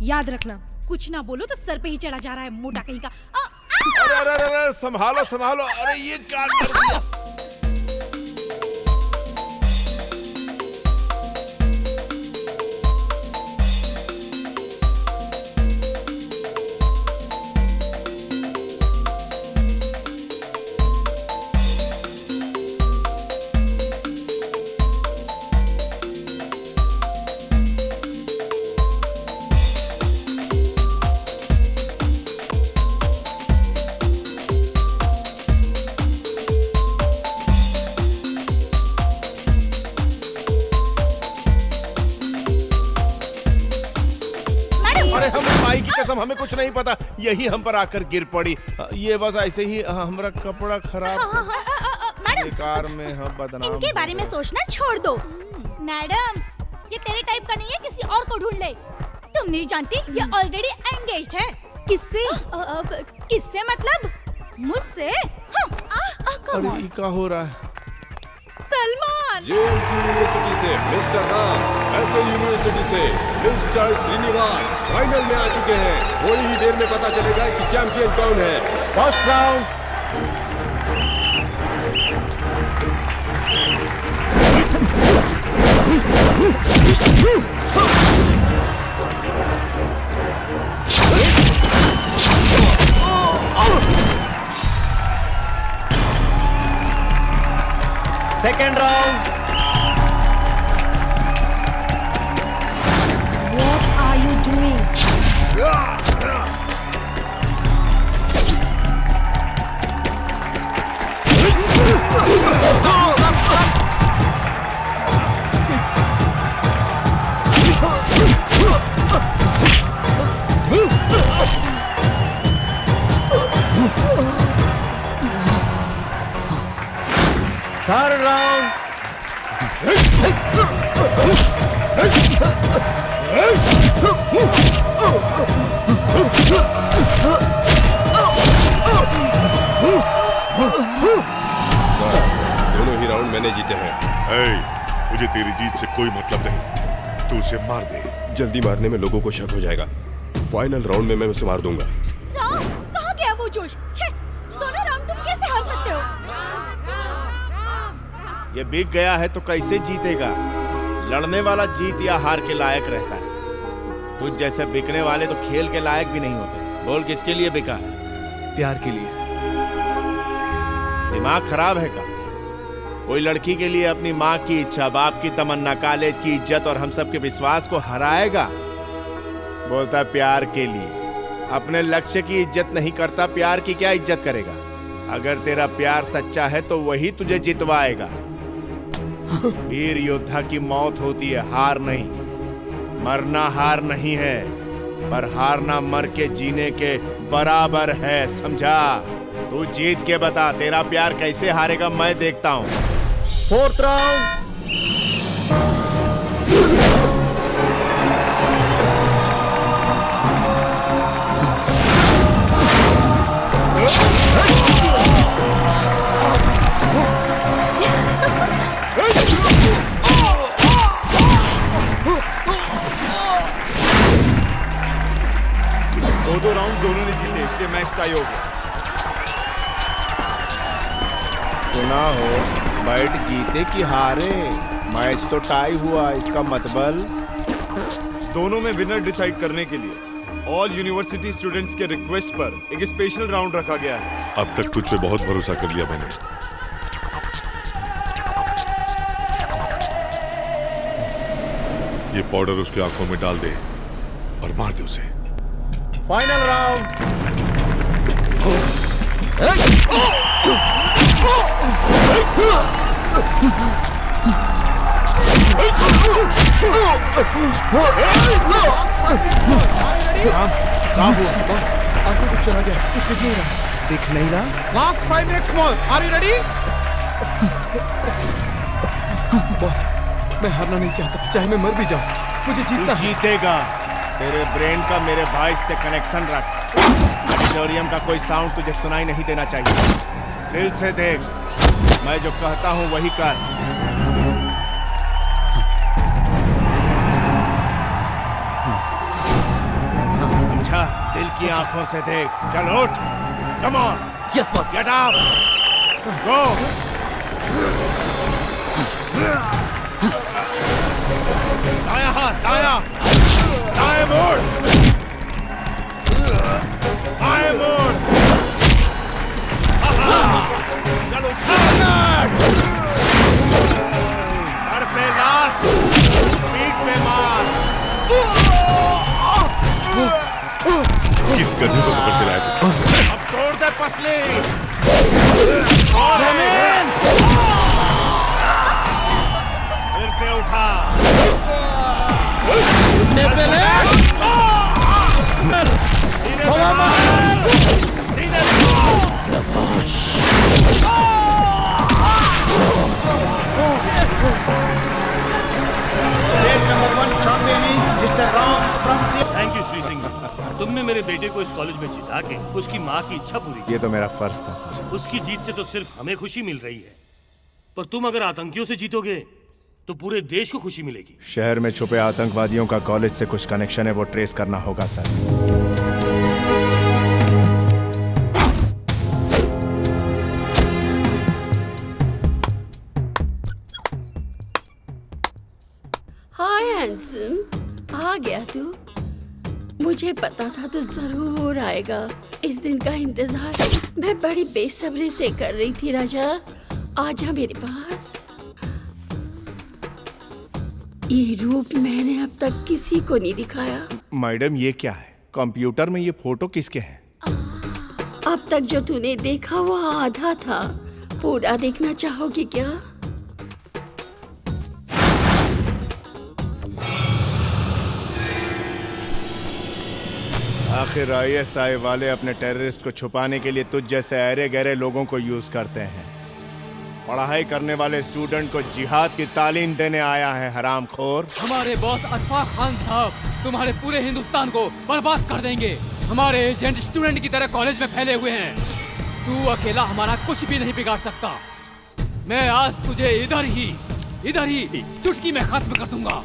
याद रखना। कुछ ना बोलो तो सर पे ही चढ़ा जा रहा है मोटा कहीं का। अरे संभालो संभालो। अरे ये क्या कर दिया? हमें कुछ नहीं पता, यही हम पर आकर गिर पड़ी। ये बस ऐसे ही हमारा कपड़ा खराब। मैडम, बेकार में हम बदनाम। इनके बारे में सोचना छोड़ दो। मैडम, ये तेरे टाइप का नहीं है, किसी और को ढूंढ ले। तुम नहीं जानती ये ऑलरेडी एंगेज्ड है। किससे? किससे मतलब? मुझसे? अरे क्या हो रहा है? सलमान। यूनिवर्सिटी से मिस्टर राम, एसओ यूनिवर्सिटी से मिस्टर श्रीनिवास फाइनल में आ चुके हैं। थोड़ी ही देर में पता चलेगा कि चैंपियन कौन है। First round. Second round. What are you doing? Third round. दोनों ही राउंड मैंने जीते हैं। मुझे तेरी जीत से कोई मतलब नहीं, तू उसे मार दे। जल्दी मारने में लोगों को शक हो जाएगा। फाइनल राउंड में मैं उसे मार दूंगा। राम, कहाँ गया वो जोश? छे, दोनों राउंड तुम कैसे हार सकते हो? ये बिक गया है तो कैसे जीतेगा? लड़ने वाला जीत या हार के लायक रहता है। तुझ जैसे बिकने वाले तो खेल के लायक भी नहीं होते। बोल किसके लिए बिका है? प्यार के लिए। दिमाग खराब है का? कोई लड़की के लिए अपनी माँ की इच्छा, बाप की तमन्ना, कॉलेज की इज्जत और हम सब के विश्वास को हराएगा? बोलता है प्यार के लिए। अपने लक्ष्य की इज्जत नहीं करता, प्यार की क्या इज्जत करेगा? अगर तेरा प्यार सच्चा है तो वही तुझे जितवाएगा। वीर योद्धा की मौत होती है, हार नहीं। मरना हार नहीं है, पर हारना मर के जीने के बराबर है, समझा? तू जीत के बता, तेरा प्यार कैसे हारेगा मैं देखता हूँ। 4th round. दो राउंड दोनों ने जीते, इसलिए मैच टाई हो गया। सुना हो, बैट जीते कि हारे, मैच तो टाई हुआ, इसका मतलब दोनों में विनर डिसाइड करने के लिए ऑल यूनिवर्सिटी स्टूडेंट्स के रिक्वेस्ट पर एक स्पेशल राउंड रखा गया है। अब तक तुझ पे बहुत भरोसा कर लिया मैंने। ये पाउडर उसकी आंखों में डाल दे और मार दे उसे। Final round. बस आगे कुछ चला गया, कुछ दिख नहीं रहा। दिख नहीं रहा? Last 5 minutes more, are you ready? Boss, मैं हारना नहीं चाहता, चाहे मैं मर भी जाऊं, मुझे जीतना है। जीतेगा। तेरे ब्रेन का मेरे वॉइस से कनेक्शन रख। ऑडिटोरियम का कोई साउंड तुझे सुनाई नहीं देना चाहिए। दिल से देख, मैं जो कहता हूं वही कर। समझा? दिल की आंखों से देख। चल उठ। Come on. Yes boss. Get up. Go. दायां हाथ, दायां। दाएं मोड़। बाएं मोड़। चल उठा। सर पे लात, पीठ पे मार। किस गधे को पकड़ के लाया तू? अब तोड़ दे पसली। फिर से उठा। थैंक यू श्री सिंह जी। तुमने मेरे बेटे को इस कॉलेज में जिता के उसकी माँ की इच्छा पूरी की। ये तो मेरा फर्ज था सर। उसकी जीत से तो सिर्फ हमें खुशी मिल रही है, पर तुम अगर आतंकियों से जीतोगे तो पूरे देश को खुशी मिलेगी। शहर में छुपे आतंकवादियों का कॉलेज से कुछ कनेक्शन है, वो ट्रेस करना होगा सर। हाय हैंडसम, आ गया तू? मुझे पता था तू जरूर आएगा। इस दिन का इंतजार मैं बड़ी बेसब्री से कर रही थी। राजा, आजा मेरे पास। ये रूप मैंने अब तक किसी को नहीं दिखाया। मैडम, ये क्या है? कंप्यूटर में ये फोटो किसके हैं? अब तक जो तूने देखा वो आधा था, पूरा देखना चाहोगे क्या? आखिर ISI वाले अपने टेररिस्ट को छुपाने के लिए तुझ जैसे अरे गहरे लोगों को यूज करते हैं। पढ़ाई करने वाले स्टूडेंट को जिहाद की तालीम देने आया है हरामखोर। हमारे बॉस अशफाक खान साहब तुम्हारे पूरे हिंदुस्तान को बर्बाद कर देंगे। हमारे एजेंट स्टूडेंट की तरह कॉलेज में फैले हुए हैं। तू अकेला हमारा कुछ भी नहीं बिगाड़ सकता। मैं आज तुझे इधर ही चुटकी में खत्म कर दूंगा।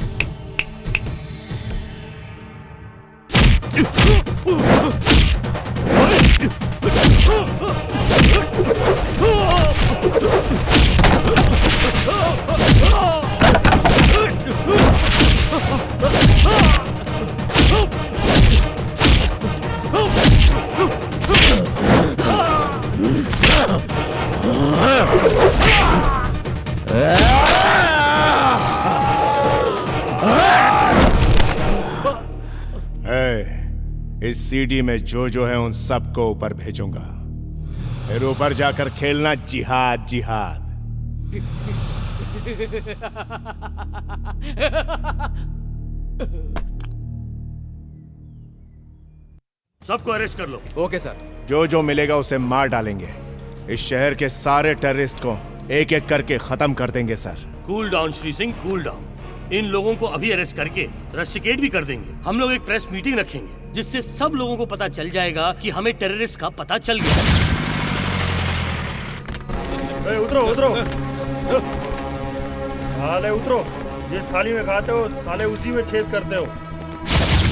इस सीडी में जो है उन सबको ऊपर भेजूंगा, फिर ऊपर जाकर खेलना जिहाद जिहाद। सबको अरेस्ट कर लो। Okay sir. जो मिलेगा उसे मार डालेंगे। इस शहर के सारे टेररिस्ट को एक एक करके खत्म कर देंगे sir. Cool down Shri Singh, cool down. इन लोगों को अभी अरेस्ट करके रस्टिकेट भी कर देंगे। हम लोग एक प्रेस मीटिंग रखेंगे जिससे सब लोगों को पता चल जाएगा कि हमें टेररिस्ट का पता चल गया। उतरो उतरो साले उतरो। जिस थाली में खाते हो साले उसी में छेद करते हो।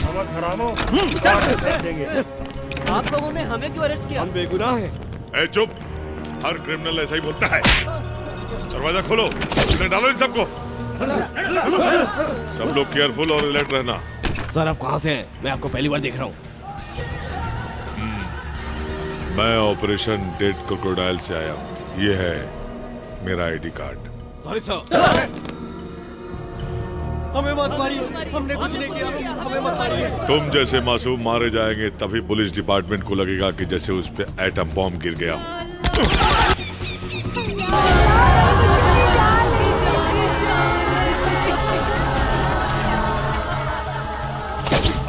नमक हरामो देंगे। आप लोगों ने हमें क्यों अरेस्ट किया? हम बेगुनाह हैं। ए चुप, हर क्रिमिनल ऐसा ही बोलता है। दरवाजा खोलो, इसमें डालो इन सबको। सब लोग केयरफुल और अलर्ट रहना। सर आप कहाँ से हैं? मैं आपको पहली बार देख रहा हूँ। मैं ऑपरेशन डेड क्रोकोडाइल से आया हूँ। ये है मेरा आईडी कार्ड। Sorry sir. हमें मत मारिए, हमने कुछ नहीं किया, हमें मत मारिए। तुम जैसे मासूम मारे जाएंगे तभी पुलिस डिपार्टमेंट को लगेगा कि जैसे उस पे एटम बॉम्ब गिर गया हो।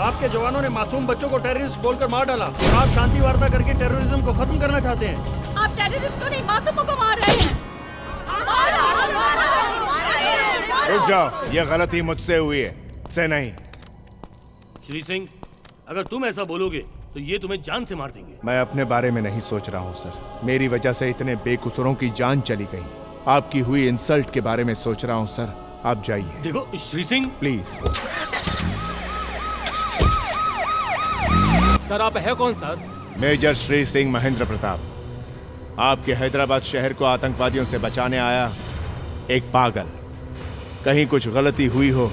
आपके जवानों ने मासूम बच्चों को टेररिस्ट बोलकर मार डाला और आप शांति वार्ता करके टेररिज्म को खत्म करना चाहते हैं। आप टेररिस्ट को नहीं, मासूमों को मार रहे हैं। रुक जाओ, ये गलती मुझसे हुई है, से नहीं। श्री सिंह, अगर तुम ऐसा बोलोगे तो ये तुम्हें जान से मार देंगे। मैं अपने बारे में नहीं सोच रहा हूँ सर। मेरी वजह से इतने बेकसूरों की जान चली गई। आपकी हुई इंसल्ट के बारे में सोच रहा हूँ सर। आप जाइए। देखो श्री सिंह, प्लीज। सर आप है कौन सर? मेजर श्री सिंह महेंद्र प्रताप। आपके हैदराबाद शहर को आतंकवादियों से बचाने आया एक पागल। कहीं कुछ गलती हुई हो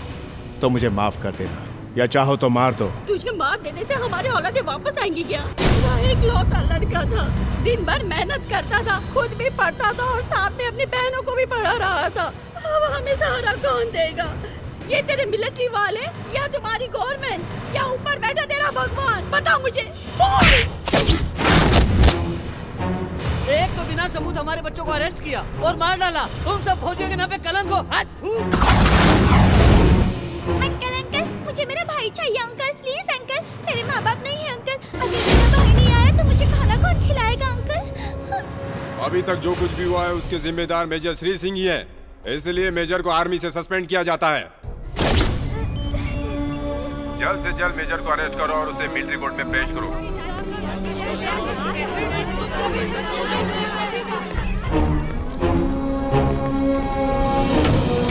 तो मुझे माफ कर देना, या चाहो तो मार दो। तुझे मार देने से हमारे औलादे वापस आएंगी क्या? वह एक लौता लड़का था, दिन भर मेहनत करता था, खुद भी पढ़ता था और साथ में अपनी बहनों को भी पढ़ा रहा था। अब हमें सहारा कौन देगा? ये तेरे मिलिट्री वाले या तुम्हारी गवर्नमेंट या ऊपर बैठा तेरा भगवान? बता मुझे, बोल। एक तो बिना सबूत हमारे बच्चों को अरेस्ट किया और मार डाला। तुम सब फौजियों के नाम पे कलंक हो। अंकल अंकल, मुझे मेरा भाई चाहिए अंकल, प्लीज अंकल। मेरे माँ बाप नहीं है अंकल। अगर मेरा भाई नहीं आया तो मुझे खाना कौन खिलाएगा अंकल? अभी तक जो कुछ भी हुआ है उसके जिम्मेदार मेजर श्री सिंह ही है, इसलिए मेजर को आर्मी से सस्पेंड किया जाता है। जल्द से जल्द मेजर को अरेस्ट करो और उसे मिलिट्री कोर्ट में पेश करो।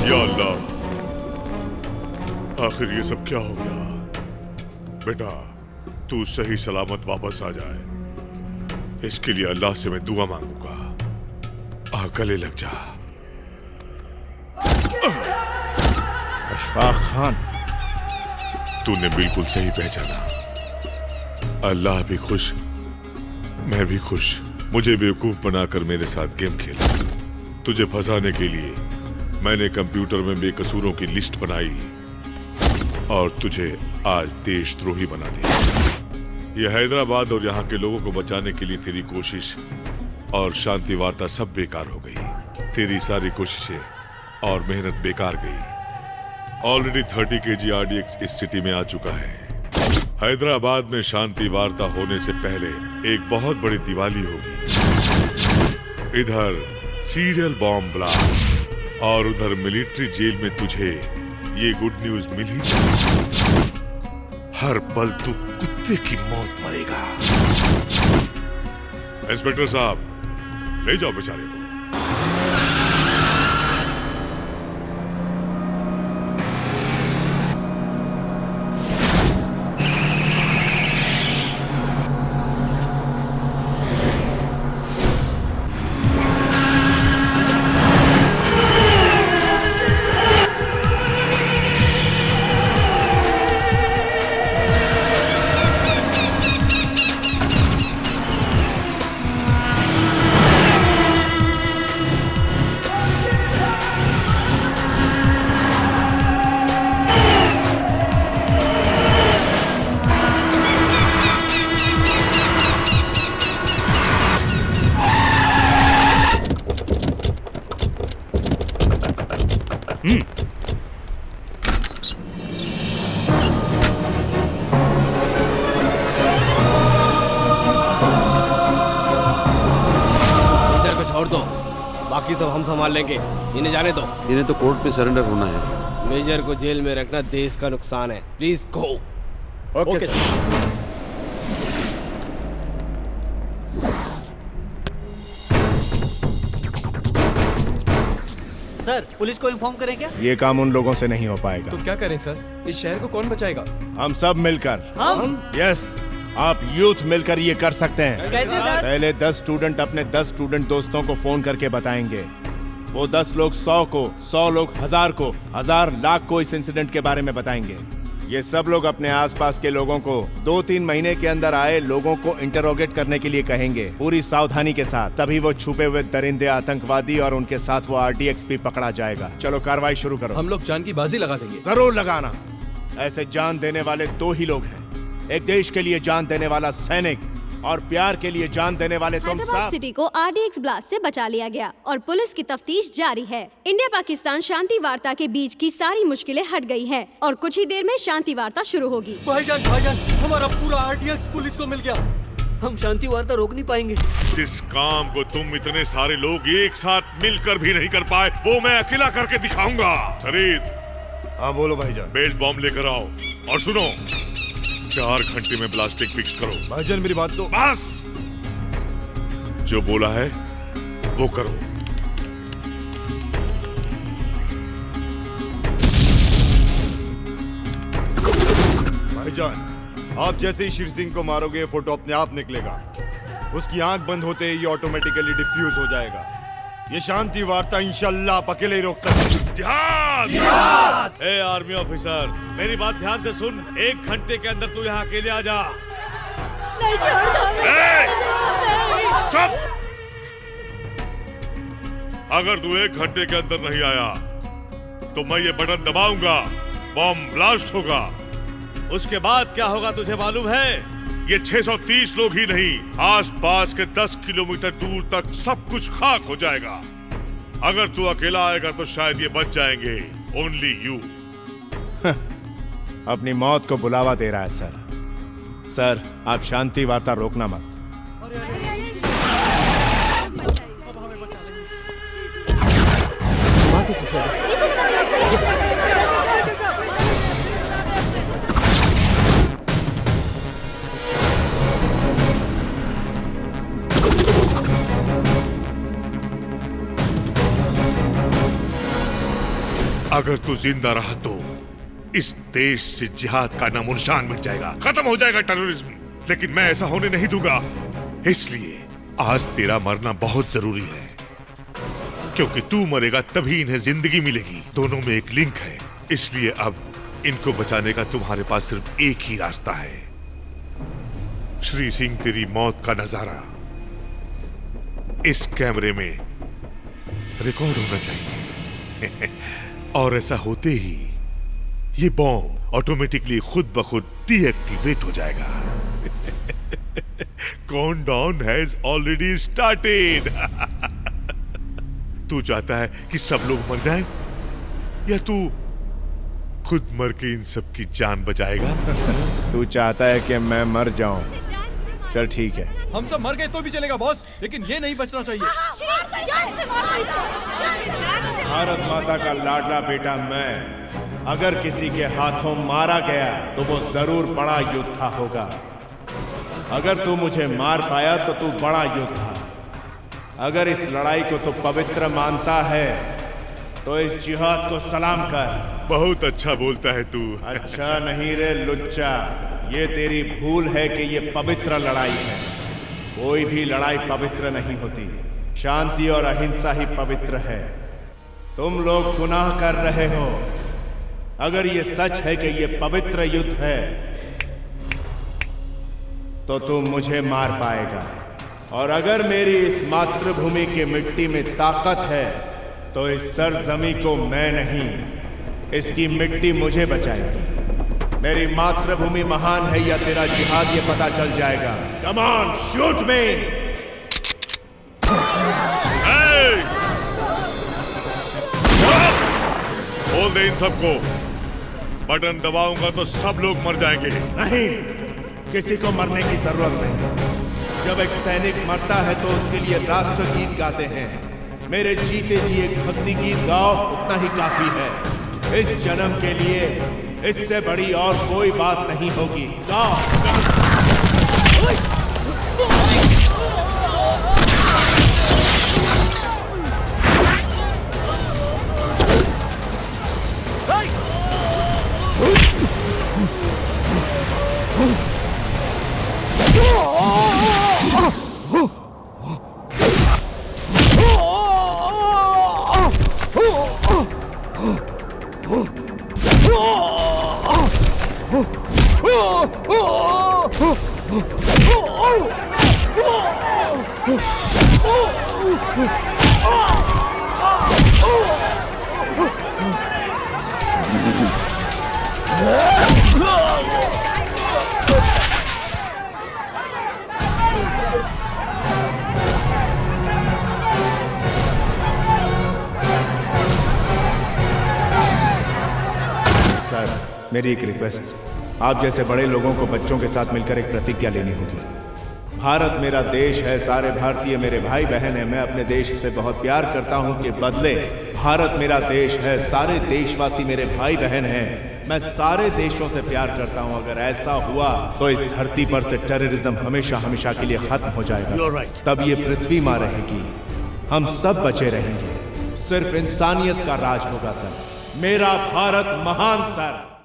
या अल्लाह, आखिर ये सब क्या हो गया? बेटा तू सही सलामत वापस आ जाए, इसके लिए अल्लाह से मैं दुआ मांगूंगा। आ गले लग जा। अशफाक खान, तूने बिल्कुल सही पहचाना। अल्लाह भी खुश, मैं भी खुश। मुझे बेवकूफ बनाकर मेरे साथ गेम खेला। तुझे फंसाने के लिए मैंने कंप्यूटर में बेकसूरों की लिस्ट बनाई और तुझे आज देशद्रोही बना दिया। यह हैदराबाद और यहाँ के लोगों को बचाने के लिए तेरी कोशिश और शांति वार्ता सब बेकार हो गई। तेरी सारी कोशिशें और मेहनत बेकार गई। ऑलरेडी 30 kg RDX इस सिटी में आ चुका है। हैदराबाद में शांति वार्ता होने से पहले एक बहुत बड़ी दिवाली होगी। इधर सीरियल बॉम्ब ब्लास्ट और उधर मिलिट्री जेल में तुझे ये गुड न्यूज मिली। हर पल तू कुत्ते की मौत मरेगा। इंस्पेक्टर साहब, ले जाओ बेचारे को। इधर को छोड़ दो, बाकी सब हम संभाल लेंगे। इन्हें जाने दो। इन्हें तो कोर्ट में सरेंडर होना है। मेजर को जेल में रखना देश का नुकसान है। Please go. Okay sir. Sir, police को इन्फॉर्म करें क्या? ये काम उन लोगों से नहीं हो पाएगा। तो क्या करें सर? इस शहर को कौन बचाएगा? हम सब मिलकर। हम? यस, आप यूथ मिलकर ये कर सकते हैं। कैसे सर? पहले 10 स्टूडेंट अपने 10 स्टूडेंट दोस्तों को फोन करके बताएंगे। वो 10 लोग 100 को, 100 लोग 1000 को, 1000 लाख को इस इंसिडेंट के बारे में बताएंगे। ये सब लोग अपने आसपास के लोगों को 2-3 महीने के अंदर आए लोगों को इंटरोगेट करने के लिए कहेंगे, पूरी सावधानी के साथ। तभी वो छुपे हुए दरिंदे आतंकवादी और उनके साथ वो RDX भी पकड़ा जाएगा। चलो कार्रवाई शुरू करो। हम लोग जान की बाजी लगा देंगे। जरूर लगाना। ऐसे जान देने वाले 2 ही लोग हैं, एक देश के लिए जान देने वाला सैनिक और प्यार के लिए जान देने वाले तुम हैदराबाद सब। सिटी को RDX ब्लास्ट से बचा लिया गया और पुलिस की तफ्तीश जारी है। इंडिया पाकिस्तान शांति वार्ता के बीच की सारी मुश्किलें हट गई हैं और कुछ ही देर में शांति वार्ता शुरू होगी। भाईजान, हमारा पूरा RDX पुलिस को मिल गया। हम शांति वार्ता रोक नहीं पाएंगे। जिस काम को तुम इतने सारे लोग एक साथ मिलकर भी नहीं कर पाए, वो मैं अकेला करके दिखाऊंगा। शरीफ। हाँ बोलो भाईजान। बेल्ट बॉम्ब लेकर आओ और सुनो, 4 घंटे में ब्लास्टिंग फिक्स करो। भाईजान मेरी बात तो। बस जो बोला है वो करो। भाईजान, आप जैसे ही शेर सिंह को मारोगे ये फोटो अपने आप निकलेगा। उसकी आंख बंद होते ही ये ऑटोमेटिकली डिफ्यूज हो जाएगा। ये शांति वार्ता इंशाल्लाह आप अकेले ही रोक सकते। जिहाद! ए आर्मी ऑफिसर, मेरी बात ध्यान से सुन। 1 घंटे के अंदर तू यहाँ अकेले आ जा। नहीं, छोड़ दो। चुप! अगर तू 1 घंटे के अंदर नहीं आया तो मैं ये बटन दबाऊंगा, बॉम्ब ब्लास्ट होगा। उसके बाद क्या होगा तुझे मालूम है? ये 630 लोग ही नहीं, आसपास के 10 किलोमीटर दूर तक सब कुछ खाक हो जाएगा। अगर तू अकेला आएगा तो शायद ये बच जाएंगे। Only you. अपनी मौत को बुलावा दे रहा है सर। सर, आप शांति वार्ता रोकना मत। अगर तू जिंदा रहा तो इस देश से जिहाद का नामो निशान मिट जाएगा, खत्म हो जाएगा टेररिज्म। लेकिन मैं ऐसा होने नहीं दूंगा। इसलिए आज तेरा मरना बहुत जरूरी है, क्योंकि तू मरेगा तभी इन्हें जिंदगी मिलेगी। दोनों में एक लिंक है। इसलिए अब इनको बचाने का तुम्हारे पास सिर्फ एक ही रास्ता है। श्री सिंह, तेरी मौत का नजारा इस कैमरे में रिकॉर्ड होना चाहिए। और ऐसा होते ही ये बॉम्ब ऑटोमेटिकली खुद ब खुद डीएक्टिवेट हो जाएगा। Countdown has already started. तू चाहता है कि सब लोग मर जाएं, या तू खुद मर के इन सब की जान बचाएगा? तू चाहता है कि मैं मर जाऊं? चल ठीक है। हम सब मर गए तो भी चलेगा बॉस, लेकिन ये नहीं बचना चाहिए। भारत माता का लाडला बेटा मैं, अगर किसी के हाथों मारा गया तो वो जरूर बड़ा योद्धा होगा। अगर तू मुझे मार पाया तो तू बड़ा योद्धा। अगर इस लड़ाई को तू पवित्र मानता है तो इस जिहाद को सलाम कर। बहुत अच्छा बोलता है तू। अच्छा नहीं रे लुच्चा, ये तेरी भूल है कि ये पवित्र लड़ाई है। कोई भी लड़ाई पवित्र नहीं होती, शांति और अहिंसा ही पवित्र है। तुम लोग गुनाह कर रहे हो। अगर ये सच है कि ये पवित्र युद्ध है तो तुम मुझे मार पाएगा, और अगर मेरी इस मातृभूमि की मिट्टी में ताकत है तो इस सरजमी को मैं नहीं, इसकी मिट्टी मुझे बचाएगी। मेरी मातृभूमि महान है या तेरा जिहाद, ये पता चल जाएगा। कम ऑन, शूट मी। बोल दे इन सबको, बटन दबाऊंगा तो सब लोग मर जाएंगे। नहीं, किसी को मरने की जरूरत नहीं। जब एक सैनिक मरता है तो उसके लिए राष्ट्र गीत गाते हैं। मेरे जीते जी एक भक्ति गीत गाओ, उतना ही काफी है। इस जन्म के लिए इससे बड़ी और कोई बात नहीं होगी। गाओ। सर, मेरी एक रिक्वेस्ट, आप जैसे बड़े लोगों को बच्चों के साथ मिलकर एक प्रतिज्ञा लेनी होगी। भारत मेरा देश है, सारे भारतीय मेरे भाई बहन हैं। मैं अपने देश से बहुत प्यार करता हूं कि बदले भारत मेरा देश है, सारे देशवासी मेरे भाई बहन हैं। मैं सारे देशों से प्यार करता हूं। अगर ऐसा हुआ तो इस धरती पर से टेररिज्म हमेशा हमेशा के लिए खत्म हो जाएगा। You're right. तब ये पृथ्वी मां रहेगी, हम सब बचे रहेंगे। सिर्फ इंसानियत का राज होगा सर। मेरा भारत महान सर।